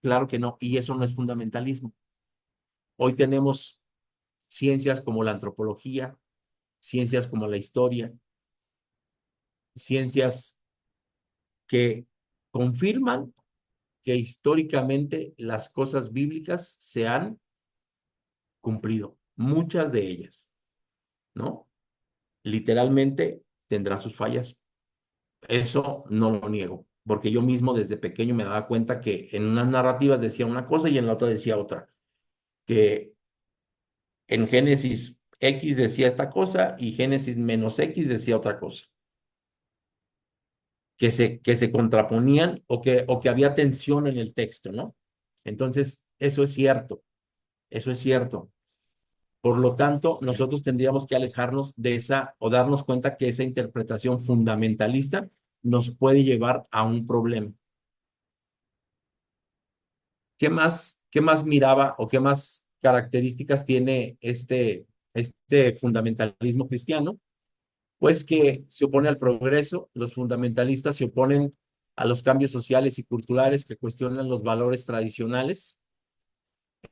claro que no. Y eso no es fundamentalismo. Hoy tenemos ciencias como la antropología, ciencias como la historia, ciencias que confirman que históricamente las cosas bíblicas se han cumplido, muchas de ellas, ¿no? Literalmente tendrá sus fallas, eso no lo niego, porque yo mismo desde pequeño me daba cuenta que en unas narrativas decía una cosa y en la otra decía otra, que en Génesis X decía esta cosa y Génesis menos X decía otra cosa, que se contraponían o que había tensión en el texto, ¿no? Entonces, eso es cierto, eso es cierto. Por lo tanto, nosotros tendríamos que alejarnos de esa o darnos cuenta que esa interpretación fundamentalista nos puede llevar a un problema. ¿Qué más miraba o qué más características tiene este fundamentalismo cristiano? Pues que se opone al progreso, los fundamentalistas se oponen a los cambios sociales y culturales que cuestionan los valores tradicionales,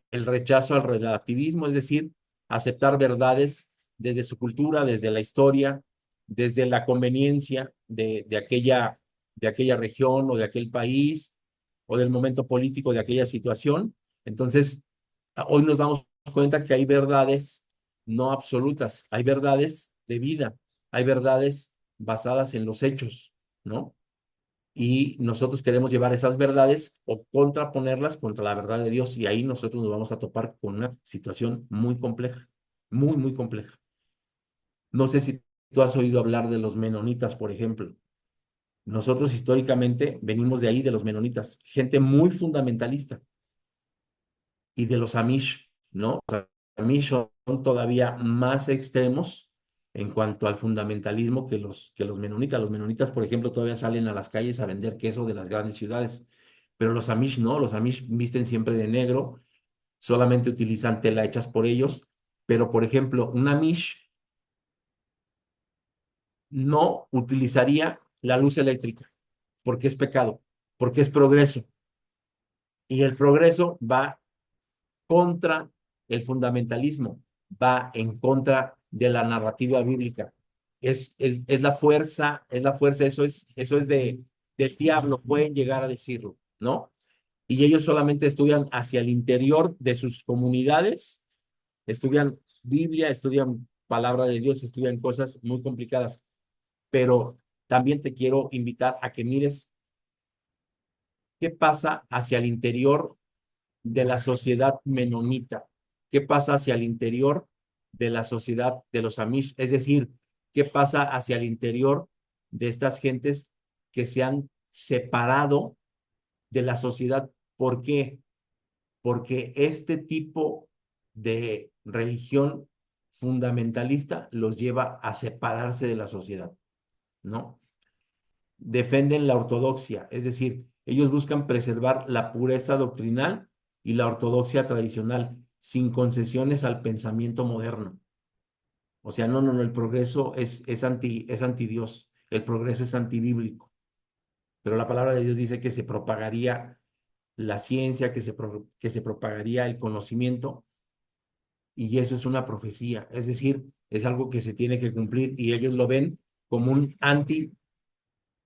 el rechazo al relativismo, es decir, aceptar verdades desde su cultura, desde la historia, desde la conveniencia de aquella región o de aquel país o del momento político de aquella situación. Entonces, hoy nos damos cuenta que hay verdades no absolutas. Hay verdades de vida, hay verdades basadas en los hechos, ¿no? Y nosotros queremos llevar esas verdades o contraponerlas contra la verdad de Dios y ahí nosotros nos vamos a topar con una situación muy compleja, muy, muy compleja. No sé si tú has oído hablar de los menonitas, por ejemplo. Nosotros históricamente venimos de ahí, de los menonitas, gente muy fundamentalista y de los Amish, ¿no? Los Amish son todavía más extremos en cuanto al fundamentalismo que los menonitas. Los menonitas, por ejemplo, todavía salen a las calles a vender queso de las grandes ciudades, pero los Amish no, los Amish visten siempre de negro, solamente utilizan tela hechas por ellos, pero por ejemplo, un Amish no utilizaría la luz eléctrica porque es pecado, porque es progreso, y el progreso va contra el fundamentalismo, va en contra de la narrativa bíblica. Es la fuerza, eso es del diablo, pueden llegar a decirlo, ¿no? Y ellos solamente estudian hacia el interior de sus comunidades, estudian Biblia, estudian palabra de Dios, estudian cosas muy complicadas, pero también te quiero invitar a que mires qué pasa hacia el interior de la sociedad menonita, qué pasa hacia el interior de la sociedad de los Amish, es decir, qué pasa hacia el interior de estas gentes que se han separado de la sociedad. ¿Por qué? Porque este tipo de religión fundamentalista los lleva a separarse de la sociedad, ¿no? Defienden la ortodoxia, es decir, ellos buscan preservar la pureza doctrinal y la ortodoxia tradicional, sin concesiones al pensamiento moderno. O sea, no, el progreso es anti Dios, el progreso es antibíblico, pero la palabra de Dios dice que se propagaría la ciencia, que se propagaría el conocimiento, y eso es una profecía, es decir, es algo que se tiene que cumplir, y ellos lo ven como un anti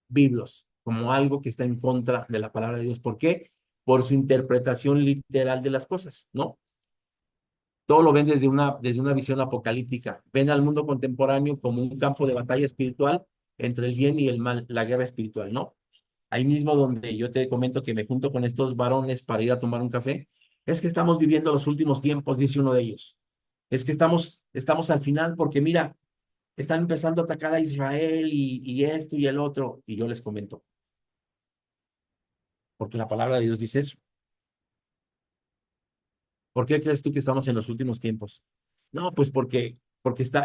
biblos, como algo que está en contra de la palabra de Dios. ¿Por qué? Por su interpretación literal de las cosas, ¿no? Todo lo ven desde una visión apocalíptica. Ven al mundo contemporáneo como un campo de batalla espiritual entre el bien y el mal, la guerra espiritual, ¿no? Ahí mismo donde yo te comento que me junto con estos varones para ir a tomar un café, es que estamos viviendo los últimos tiempos, dice uno de ellos. Es que estamos al final porque mira, están empezando a atacar a Israel y esto y el otro. Y yo les comento, porque la palabra de Dios dice eso. ¿Por qué crees tú que estamos en los últimos tiempos? No, pues porque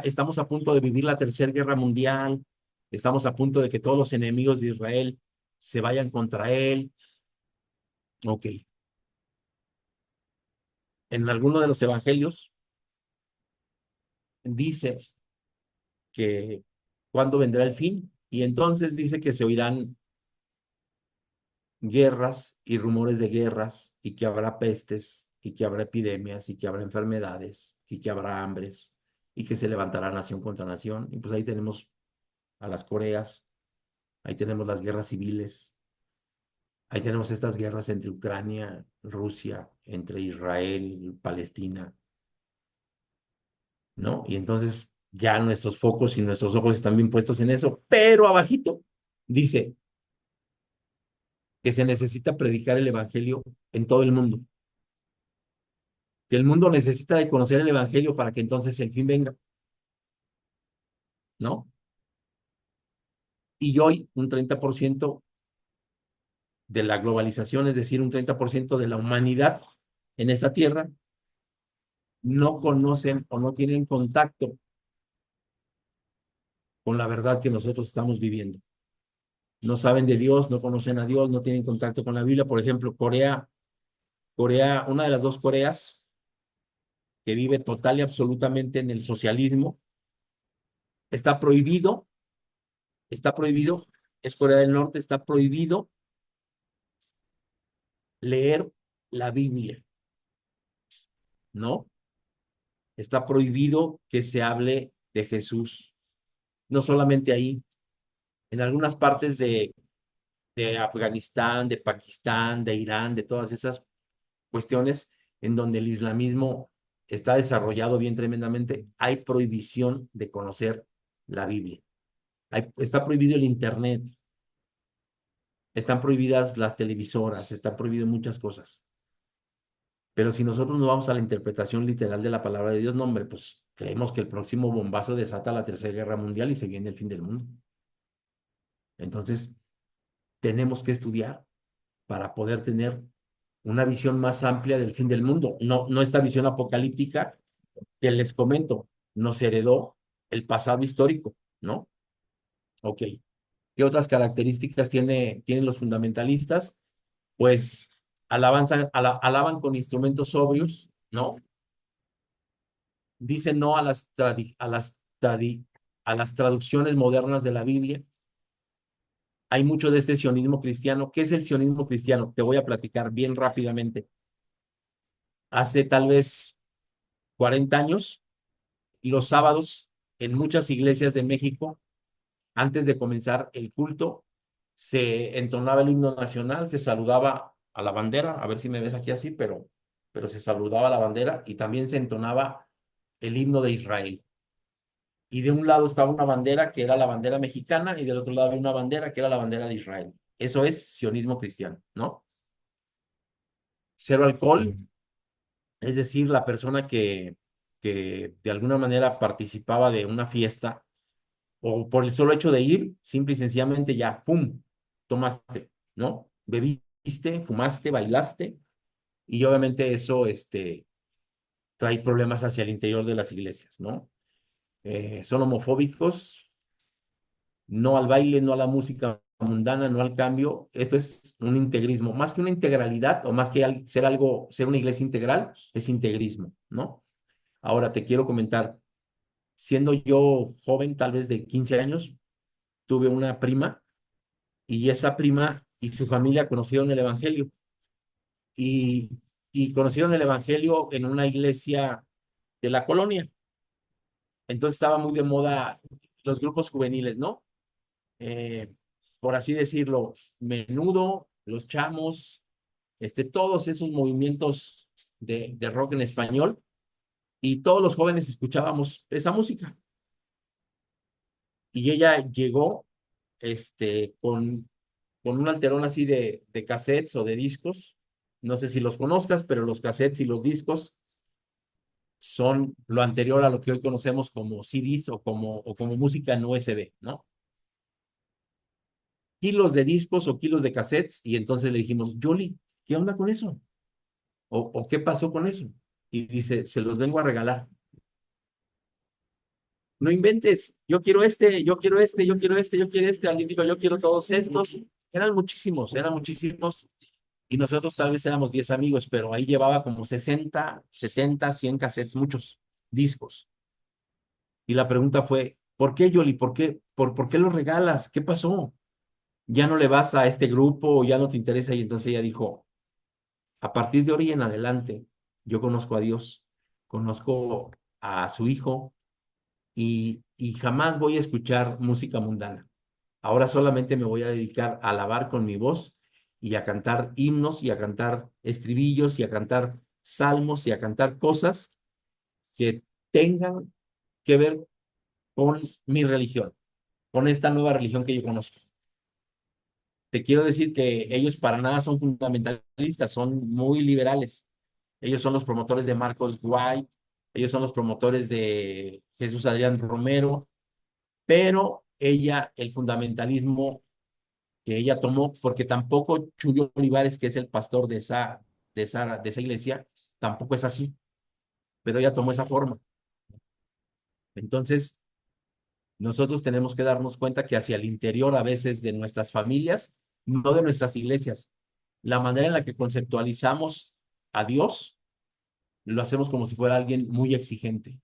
estamos a punto de vivir la tercera guerra mundial, estamos a punto de que todos los enemigos de Israel se vayan contra él. Ok, en alguno de los evangelios dice que cuándo vendrá el fin, y entonces dice que se oirán guerras y rumores de guerras, y que habrá pestes, y que habrá epidemias, y que habrá enfermedades, y que habrá hambres, y que se levantará nación contra nación. Y pues ahí tenemos a las Coreas, ahí tenemos las guerras civiles, ahí tenemos estas guerras entre Ucrania, Rusia, entre Israel, Palestina, ¿no? Y entonces ya nuestros focos y nuestros ojos están bien puestos en eso, pero abajito dice que se necesita predicar el evangelio en todo el mundo, que el mundo necesita de conocer el evangelio para que entonces el fin venga, ¿no? Y hoy un 30% de la globalización, es decir, un 30% de la humanidad en esta tierra, no conocen o no tienen contacto con la verdad que nosotros estamos viviendo. No saben de Dios, no conocen a Dios, no tienen contacto con la Biblia. Por ejemplo, Corea, una de las dos Coreas que vive total y absolutamente en el socialismo, está prohibido, está prohibido, es Corea del Norte, está prohibido leer la Biblia, ¿no? Está prohibido que se hable de Jesús. No solamente ahí, en algunas partes de Afganistán, de Pakistán, de Irán, de todas esas cuestiones en donde el islamismo está desarrollado bien tremendamente, hay prohibición de conocer la Biblia. Está prohibido el Internet, están prohibidas las televisoras, están prohibidas muchas cosas. Pero si nosotros nos vamos a la interpretación literal de la palabra de Dios, no, hombre, pues creemos que el próximo bombazo desata la Tercera Guerra Mundial y se viene el fin del mundo. Entonces, tenemos que estudiar para poder tener una visión más amplia del fin del mundo. No, no esta visión apocalíptica que les comento, nos heredó el pasado histórico, ¿no? Ok. ¿Qué otras características tienen los fundamentalistas? Pues alaban con instrumentos sobrios, ¿no? Dicen no a a las traducciones modernas de la Biblia. Hay mucho de este sionismo cristiano. ¿Qué es el sionismo cristiano? Te voy a platicar bien rápidamente. Hace tal vez 40 años, los sábados, en muchas iglesias de México, antes de comenzar el culto, se entonaba el himno nacional, se saludaba a la bandera, a ver si me ves aquí así, pero se saludaba a la bandera y también se entonaba el himno de Israel. Y de un lado estaba una bandera que era la bandera mexicana y del otro lado había una bandera que era la bandera de Israel. Eso es sionismo cristiano, ¿no? Cero alcohol, es decir, la persona que de alguna manera participaba de una fiesta o por el solo hecho de ir, simple y sencillamente ya, ¡pum!, tomaste, ¿no? Bebiste, fumaste, bailaste y obviamente eso trae problemas hacia el interior de las iglesias, ¿no? Son homofóbicos, no al baile, no a la música mundana, no al cambio. Esto es un integrismo, más que una integralidad o más que ser algo, ser una iglesia integral, es integrismo, ¿no? Ahora te quiero comentar, siendo yo joven, tal vez de 15 años, tuve una prima y esa prima y su familia conocieron el Evangelio y, y conocieron el Evangelio en una iglesia de la colonia. Entonces estaba muy de moda los grupos juveniles, ¿no? eh, por así decirlo, Menudo, Los Chamos, todos esos movimientos de rock en español, y todos los jóvenes escuchábamos esa música. Y ella llegó con un alterón así de cassettes o de discos. No sé si los conozcas, pero los cassettes y los discos son lo anterior a lo que hoy conocemos como CDs o como música en USB, ¿no? Kilos de discos o kilos de cassettes, y entonces le dijimos, Yoli, ¿qué onda con eso? O qué pasó con eso? Y dice, se los vengo a regalar. No inventes, yo quiero este, yo quiero este, yo quiero este, yo quiero este. Alguien dijo, yo quiero todos estos. Eran muchísimos. Y nosotros tal vez éramos 10 amigos, pero ahí llevaba como 60, 70, 100 cassettes, muchos discos. Y la pregunta fue, ¿por qué, Yoli? ¿Por qué los regalas? ¿Qué pasó? ¿Ya no le vas a este grupo o ya no te interesa? Y entonces ella dijo, a partir de hoy en adelante, yo conozco a Dios, conozco a su Hijo y jamás voy a escuchar música mundana. Ahora solamente me voy a dedicar a alabar con mi voz y a cantar himnos y a cantar estribillos y a cantar salmos y a cantar cosas que tengan que ver con mi religión, con esta nueva religión que yo conozco. Te quiero decir que ellos para nada son fundamentalistas, son muy liberales. Ellos son los promotores de Marcos White, ellos son los promotores de Jesús Adrián Romero, pero ella, el fundamentalismo que ella tomó, porque tampoco Chuyo Olivares, que es el pastor de esa iglesia, tampoco es así, pero ella tomó esa forma. Entonces, nosotros tenemos que darnos cuenta que hacia el interior a veces de nuestras familias, no de nuestras iglesias, la manera en la que conceptualizamos a Dios, lo hacemos como si fuera alguien muy exigente,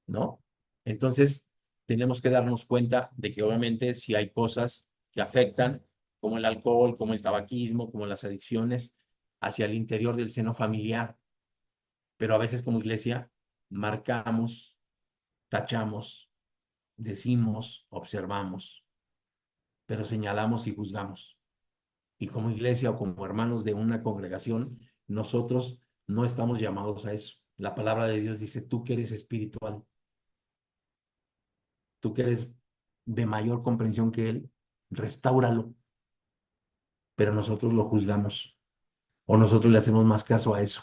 ¿no? Entonces, tenemos que darnos cuenta de que obviamente si hay cosas que afectan, como el alcohol, como el tabaquismo, como las adicciones, hacia el interior del seno familiar, pero a veces como iglesia marcamos, tachamos, decimos, observamos, pero señalamos y juzgamos. Y como iglesia o como hermanos de una congregación, nosotros no estamos llamados a eso. La palabra de Dios dice, tú que eres espiritual, tú que eres de mayor comprensión que Él, restáuralo, pero nosotros lo juzgamos o nosotros le hacemos más caso a eso.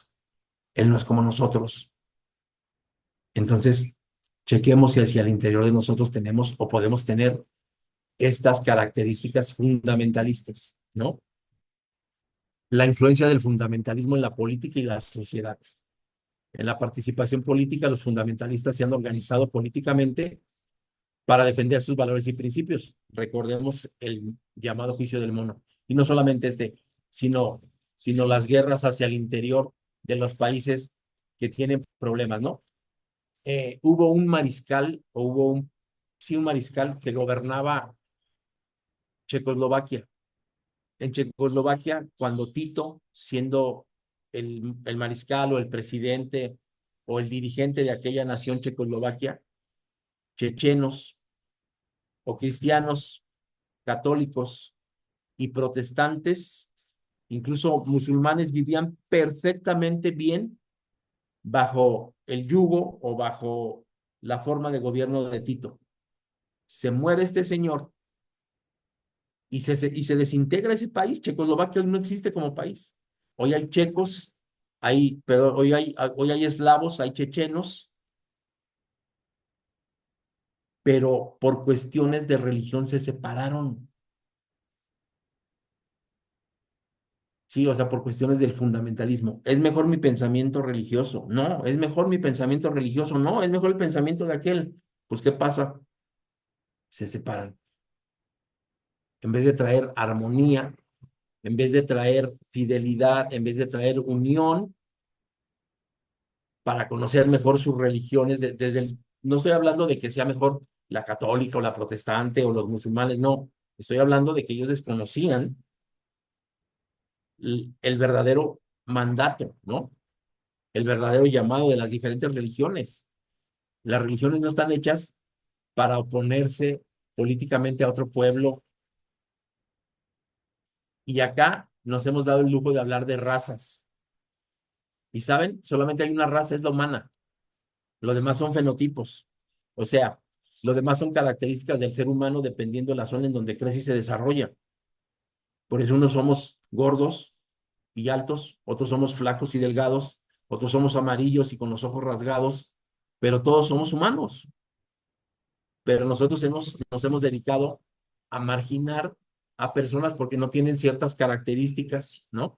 Él no es como nosotros. Entonces, chequemos si hacia el interior de nosotros tenemos o podemos tener estas características fundamentalistas, ¿no? La influencia del fundamentalismo en la política y la sociedad. En la participación política, los fundamentalistas se han organizado políticamente para defender sus valores y principios. Recordemos el llamado juicio del mono. Y no solamente sino, sino las guerras hacia el interior de los países que tienen problemas, ¿no? Hubo un mariscal, o sí, un mariscal que gobernaba Checoslovaquia. En Checoslovaquia, cuando Tito, siendo el mariscal o el presidente o el dirigente de aquella nación Checoslovaquia, chechenos o cristianos, católicos y protestantes, incluso musulmanes, vivían perfectamente bien bajo el yugo o bajo la forma de gobierno de Tito. Se muere este señor y se desintegra ese país. Checoslovaquia hoy no existe como país. Hoy hay checos, pero hoy hay eslavos, hay chechenos, pero por cuestiones de religión se separaron. Sí, o sea, por cuestiones del fundamentalismo. ¿Es mejor mi pensamiento religioso? No, es mejor mi pensamiento religioso. No, es mejor el pensamiento de aquel. Pues, ¿qué pasa? Se separan. En vez de traer armonía, en vez de traer fidelidad, en vez de traer unión, para conocer mejor sus religiones, no estoy hablando de que sea mejor la católica o la protestante o los musulmanes, no, estoy hablando de que ellos desconocían el verdadero mandato, ¿no? El verdadero llamado de las diferentes religiones. Las religiones no están hechas para oponerse políticamente a otro pueblo, y acá nos hemos dado el lujo de hablar de razas. Y saben, solamente hay una raza, es la humana. Lo demás son fenotipos. O sea, lo demás son características del ser humano dependiendo de la zona en donde crece y se desarrolla. Por eso unos somos gordos y altos, otros somos flacos y delgados, otros somos amarillos y con los ojos rasgados, pero todos somos humanos. Pero nosotros nos hemos dedicado a marginar a personas porque no tienen ciertas características, ¿no?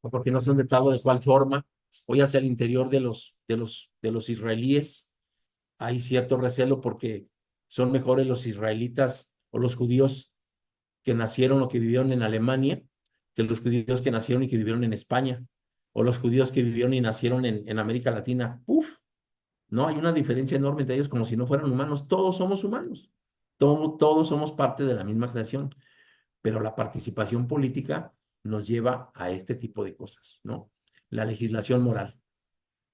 O porque no son de tal o de cual forma. Hoy hacia el interior de los israelíes hay cierto recelo porque son mejores los israelitas o los judíos que nacieron o que vivieron en Alemania que los judíos que nacieron y que vivieron en España, o los judíos que vivieron y nacieron en América Latina. ¡Uf! No, hay una diferencia enorme entre ellos, como si no fueran humanos. Todos somos humanos. Todos somos parte de la misma creación, pero la participación política nos lleva a este tipo de cosas, ¿no? La legislación moral.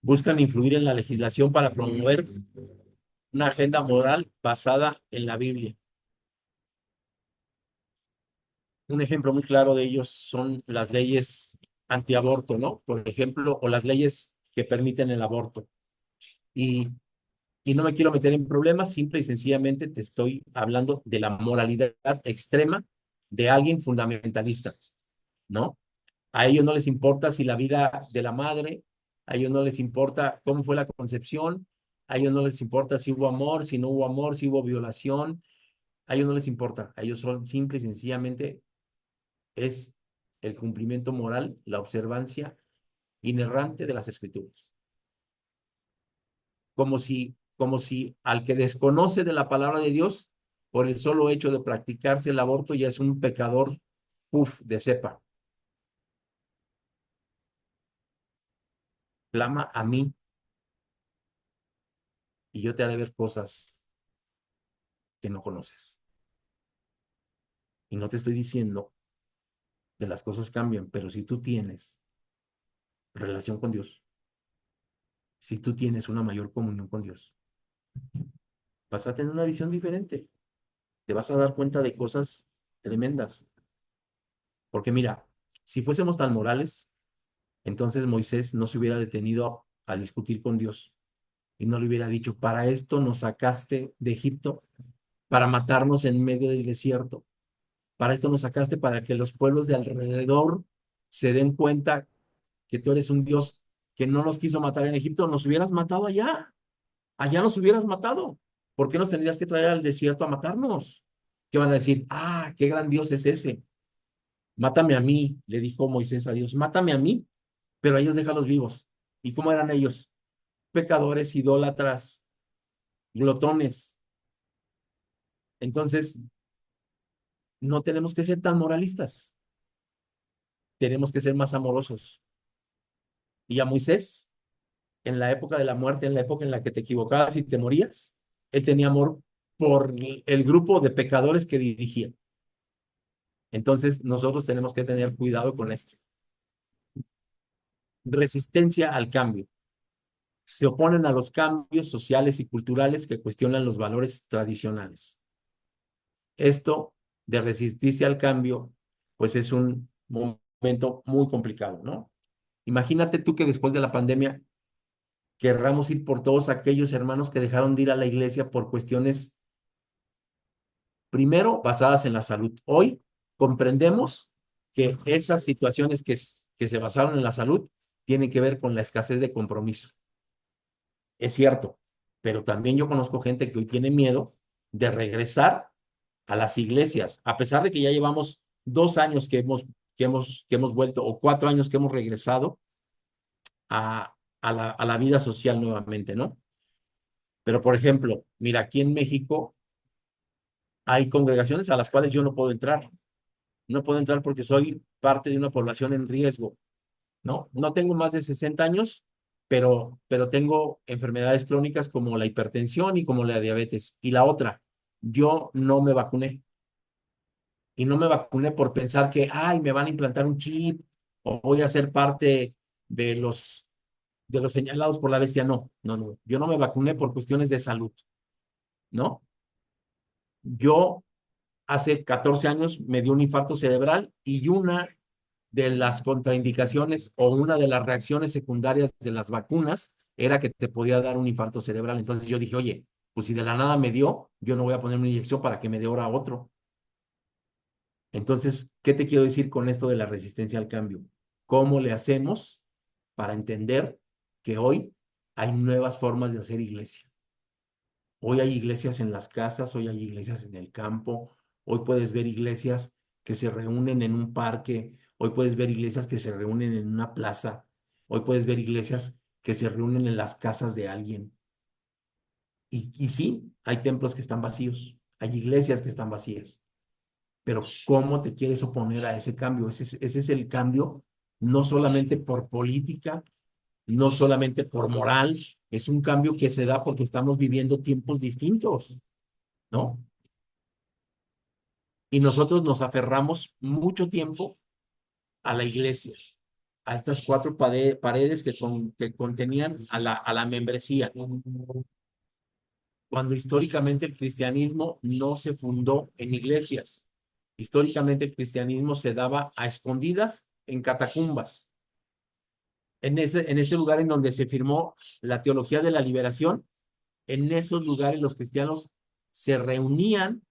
Buscan influir en la legislación para promover una agenda moral basada en la Biblia. Un ejemplo muy claro de ellos son las leyes antiaborto, ¿no? Por ejemplo, o las leyes que permiten el aborto. Y, y no me quiero meter en problemas, simple y sencillamente te estoy hablando de la moralidad extrema de alguien fundamentalista, ¿no? A ellos no les importa si la vida de la madre, a ellos no les importa cómo fue la concepción, a ellos no les importa si hubo amor, si no hubo amor, si hubo violación, a ellos no les importa, a ellos son simple y sencillamente es el cumplimiento moral, la observancia inerrante de las escrituras. Como si al que desconoce de la palabra de Dios, por el solo hecho de practicarse el aborto, ya es un pecador, puf, de cepa. Clama a mí y yo te haré ver cosas que no conoces. Y no te estoy diciendo que las cosas cambian, pero si tú tienes relación con Dios, si tú tienes una mayor comunión con Dios, vas a tener una visión diferente. Te vas a dar cuenta de cosas tremendas. Porque mira, si fuésemos tan morales, entonces Moisés no se hubiera detenido a discutir con Dios y no le hubiera dicho, para esto nos sacaste de Egipto, para matarnos en medio del desierto, para esto nos sacaste para que los pueblos de alrededor se den cuenta que tú eres un Dios que no nos quiso matar en Egipto, nos hubieras matado allá, allá nos hubieras matado. ¿Por qué nos tendrías que traer al desierto a matarnos? ¿Qué van a decir? Ah, qué gran Dios es ese. Mátame a mí, le dijo Moisés a Dios, mátame a mí, pero a ellos déjalos vivos. ¿Y cómo eran ellos? Pecadores, idólatras, glotones. Entonces, no tenemos que ser tan moralistas, tenemos que ser más amorosos. Y a Moisés, en la época de la muerte, en la época en la que te equivocabas y te morías, él tenía amor por el grupo de pecadores que dirigía. Entonces, nosotros tenemos que tener cuidado con esto. Resistencia al cambio. Se oponen a los cambios sociales y culturales que cuestionan los valores tradicionales. Esto de resistirse al cambio, pues es un momento muy complicado, ¿no? Imagínate tú que después de la pandemia querramos ir por todos aquellos hermanos que dejaron de ir a la iglesia por cuestiones, primero, basadas en la salud. Hoy comprendemos que esas situaciones que se basaron en la salud tienen que ver con la escasez de compromiso. Es cierto, pero también yo conozco gente que hoy tiene miedo de regresar a las iglesias, a pesar de que ya llevamos 2 años que hemos vuelto, o 4 años que hemos regresado a la vida social nuevamente, ¿no? Pero, por ejemplo, mira, aquí en México hay congregaciones a las cuales yo no puedo entrar. No puedo entrar porque soy parte de una población en riesgo, ¿no? No tengo más de 60 años, pero tengo enfermedades crónicas como la hipertensión y como la diabetes. Y la otra, yo no me vacuné. Y no me vacuné por pensar que, ay, me van a implantar un chip o voy a ser parte de los señalados por la bestia. No, no, no. Yo no me vacuné por cuestiones de salud, ¿no? Yo hace 14 años me dio un infarto cerebral y una de las contraindicaciones o una de las reacciones secundarias de las vacunas era que te podía dar un infarto cerebral. Entonces yo dije, oye, pues si de la nada me dio, yo no voy a poner una inyección para que me dé ahora otro. Entonces, ¿qué te quiero decir con esto de la resistencia al cambio? ¿Cómo le hacemos para entender que hoy hay nuevas formas de hacer iglesia? Hoy hay iglesias en las casas, hoy hay iglesias en el campo, hoy puedes ver iglesias que se reúnen en un parque, hoy puedes ver iglesias que se reúnen en una plaza, hoy puedes ver iglesias que se reúnen en las casas de alguien. Y sí, hay templos que están vacíos, hay iglesias que están vacías, pero ¿cómo te quieres oponer a ese cambio? Ese es el cambio, no solamente por política, no solamente por moral, es un cambio que se da porque estamos viviendo tiempos distintos, ¿no? Y nosotros nos aferramos mucho tiempo a la iglesia, a estas cuatro paredes que contenían a la membresía, cuando históricamente el cristianismo no se fundó en iglesias. Históricamente el cristianismo se daba a escondidas en catacumbas, en ese lugar en donde se firmó la teología de la liberación. En esos lugares los cristianos se reunían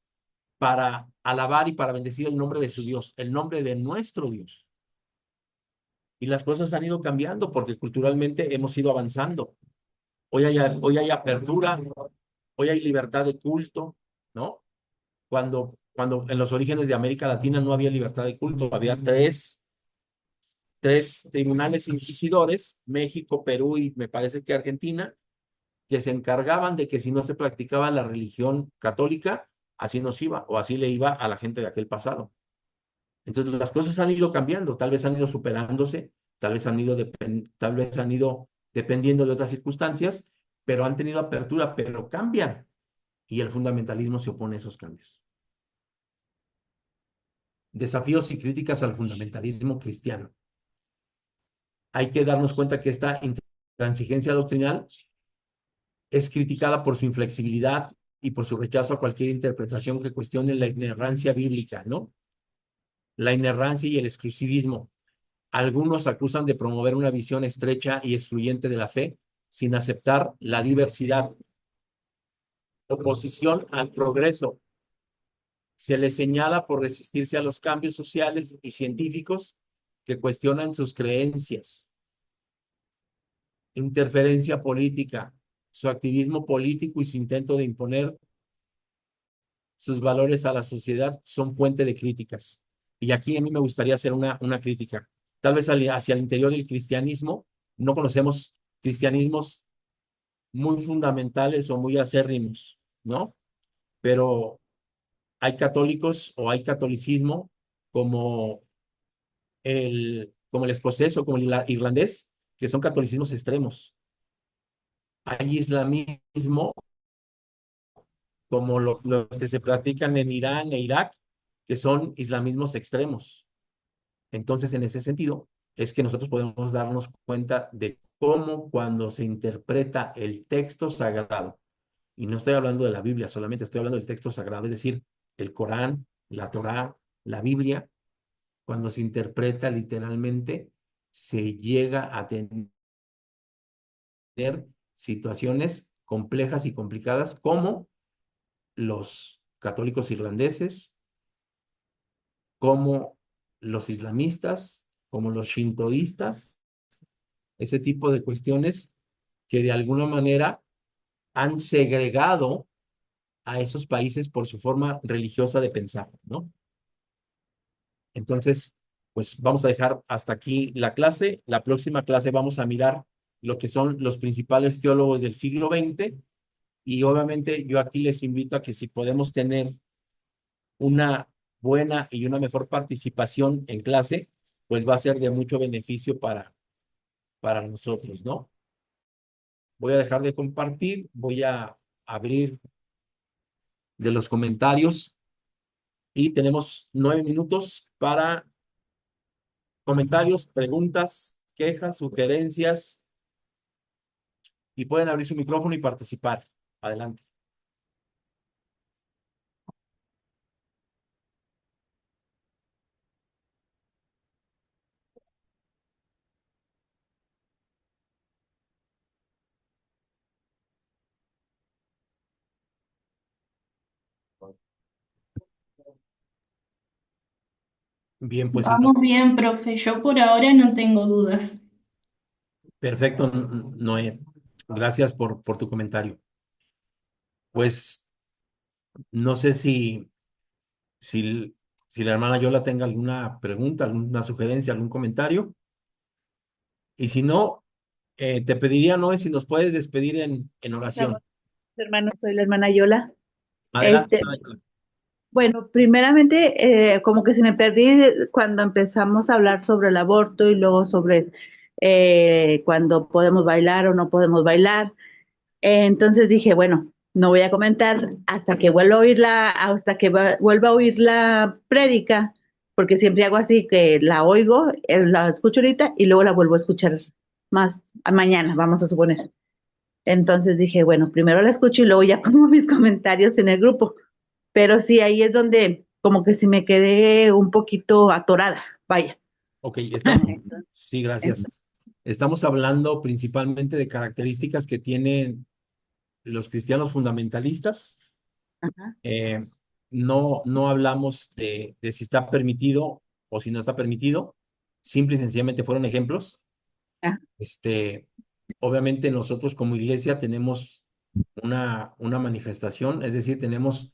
para alabar y para bendecir el nombre de su Dios, el nombre de nuestro Dios. Y las cosas han ido cambiando porque culturalmente hemos ido avanzando. Hoy hay apertura, hoy hay libertad de culto, ¿no? Cuando en los orígenes de América Latina no había libertad de culto, había tres tribunales inquisidores, México, Perú y me parece que Argentina, que se encargaban de que si no se practicaba la religión católica, así nos iba o así le iba a la gente de aquel pasado. Entonces las cosas han ido cambiando, tal vez han ido superándose, tal vez han ido dependiendo de otras circunstancias, pero han tenido apertura, pero cambian y el fundamentalismo se opone a esos cambios. Desafíos y críticas al fundamentalismo cristiano. Hay que darnos cuenta que esta intransigencia doctrinal es criticada por su inflexibilidad y por su rechazo a cualquier interpretación que cuestione la inerrancia bíblica, ¿no? La inerrancia y el exclusivismo. Algunos acusan de promover una visión estrecha y excluyente de la fe, sin aceptar la diversidad. Oposición al progreso. Se le señala por resistirse a los cambios sociales y científicos que cuestionan sus creencias. Interferencia política. Su activismo político y su intento de imponer sus valores a la sociedad son fuente de críticas. Y aquí a mí me gustaría hacer una crítica. Tal vez hacia el interior del cristianismo no conocemos cristianismos muy fundamentales o muy acérrimos, ¿no? Pero hay católicos o hay catolicismo como como el escocés o como el irlandés, que son catolicismos extremos. Hay islamismo como los que se practican en Irán e Irak, que son islamismos extremos. Entonces, en ese sentido, es que nosotros podemos darnos cuenta de cómo cuando se interpreta el texto sagrado, y no estoy hablando de la Biblia, solamente estoy hablando del texto sagrado, es decir, el Corán, la Torá, la Biblia, cuando se interpreta literalmente, se llega a tener situaciones complejas y complicadas como los católicos irlandeses, como los islamistas, como los shintoístas, ese tipo de cuestiones que de alguna manera han segregado a esos países por su forma religiosa de pensar, ¿no? Entonces, pues vamos a dejar hasta aquí la clase. La próxima clase vamos a mirar lo que son los principales teólogos del siglo XX y obviamente yo aquí les invito a que si podemos tener una buena y una mejor participación en clase, pues va a ser de mucho beneficio para nosotros, ¿no? Voy a dejar de compartir, voy a abrir de los comentarios y tenemos 9 minutos para comentarios, preguntas, quejas, sugerencias y pueden abrir su micrófono y participar. Adelante. Bien, pues si no, Vamos bien, profe. Yo por ahora no tengo dudas. perfecto, Noé. Gracias por tu comentario. Pues no sé si, si la hermana Yola tenga alguna pregunta, alguna sugerencia, algún comentario. Y si no, te pediría, Noé, si nos puedes despedir en Estamos, oración. hermanos, soy la hermana Yola. Adelante, Este, hermana Yola. bueno, primeramente, como que se me perdí cuando empezamos a hablar sobre el aborto y luego sobre cuando podemos bailar o no podemos bailar. Entonces dije, bueno, no voy a comentar hasta que vuelva a hasta que vuelva a oír la prédica, porque siempre hago así que la oigo, la escucho ahorita y luego la vuelvo a escuchar más mañana, vamos a suponer. Entonces dije, bueno, primero la escucho y luego ya pongo mis comentarios en el grupo. Pero sí, ahí es donde como que sí me quedé un poquito atorada, vaya. Ok, estamos, Entonces, sí, gracias. entonces, Estamos hablando principalmente de características que tienen los cristianos fundamentalistas. ajá, Eh, no hablamos de si está permitido o si no está permitido. Simple y sencillamente fueron ejemplos. ajá, Este, obviamente nosotros como iglesia tenemos una manifestación, es decir, tenemos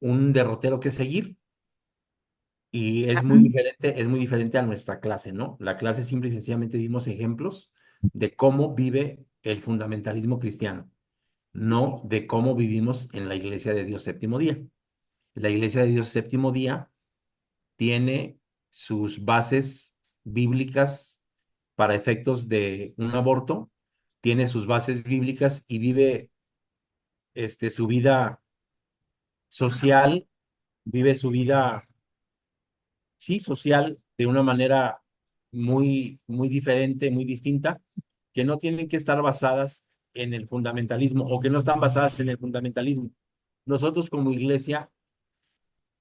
un derrotero que seguir y ajá, es muy diferente a nuestra clase, ¿no? La clase simple y sencillamente dimos ejemplos de cómo vive el fundamentalismo cristiano, no de cómo vivimos en la Iglesia de Dios Séptimo Día. La Iglesia de Dios Séptimo Día tiene sus bases bíblicas para efectos de un aborto, tiene sus bases bíblicas y vive su vida social, vive su vida, sí, social de una manera muy diferente, muy distinta, que no tienen que estar basadas en el fundamentalismo o que no están basadas en el fundamentalismo. Nosotros como iglesia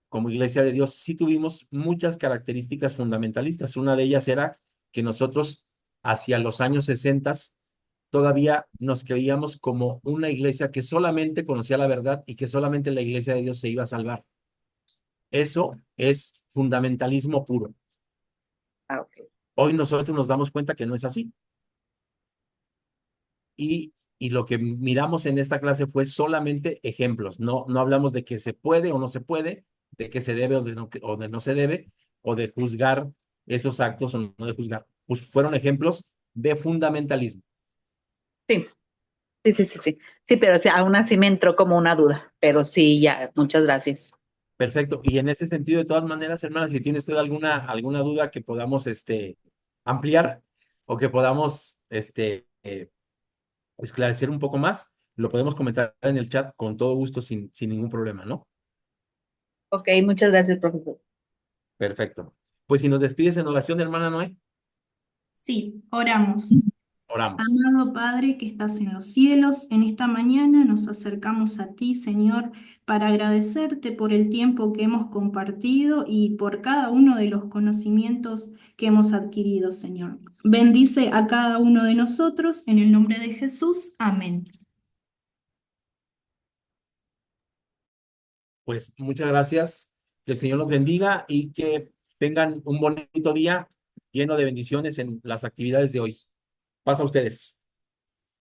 de Dios, sí tuvimos muchas características fundamentalistas. Una de ellas era que nosotros hacia los años 60 todavía nos creíamos como una iglesia que solamente conocía la verdad y que solamente la iglesia de Dios se iba a salvar. Eso es fundamentalismo puro. Ah, ok. Hoy nosotros nos damos cuenta que no es así. Y lo que miramos en esta clase fue solamente ejemplos. No hablamos de que se puede o no se puede, de que se debe o de no se debe, o de juzgar esos actos o no de juzgar. Pues fueron ejemplos de fundamentalismo. Sí, sí, sí, sí, sí. Sí, pero o sea, aún así me entró como una duda. Pero sí, ya, muchas gracias. Perfecto. Y en ese sentido, de todas maneras, hermana, si tiene usted alguna duda que podamos ampliar o que podamos esclarecer un poco más, lo podemos comentar en el chat con todo gusto, sin ningún problema, ¿no? Ok, muchas gracias, profesor. Perfecto. Pues si nos despides en oración, hermana Noé, Sí, oramos. oramos. Amado Padre que estás en los cielos, en esta mañana nos acercamos a ti, Señor, para agradecerte por el tiempo que hemos compartido y por cada uno de los conocimientos que hemos adquirido, Señor. Bendice a cada uno de nosotros, en el nombre de Jesús. Amén. Pues muchas gracias. Que el Señor los bendiga y que tengan un bonito día lleno de bendiciones en las actividades de hoy. Pasa a ustedes.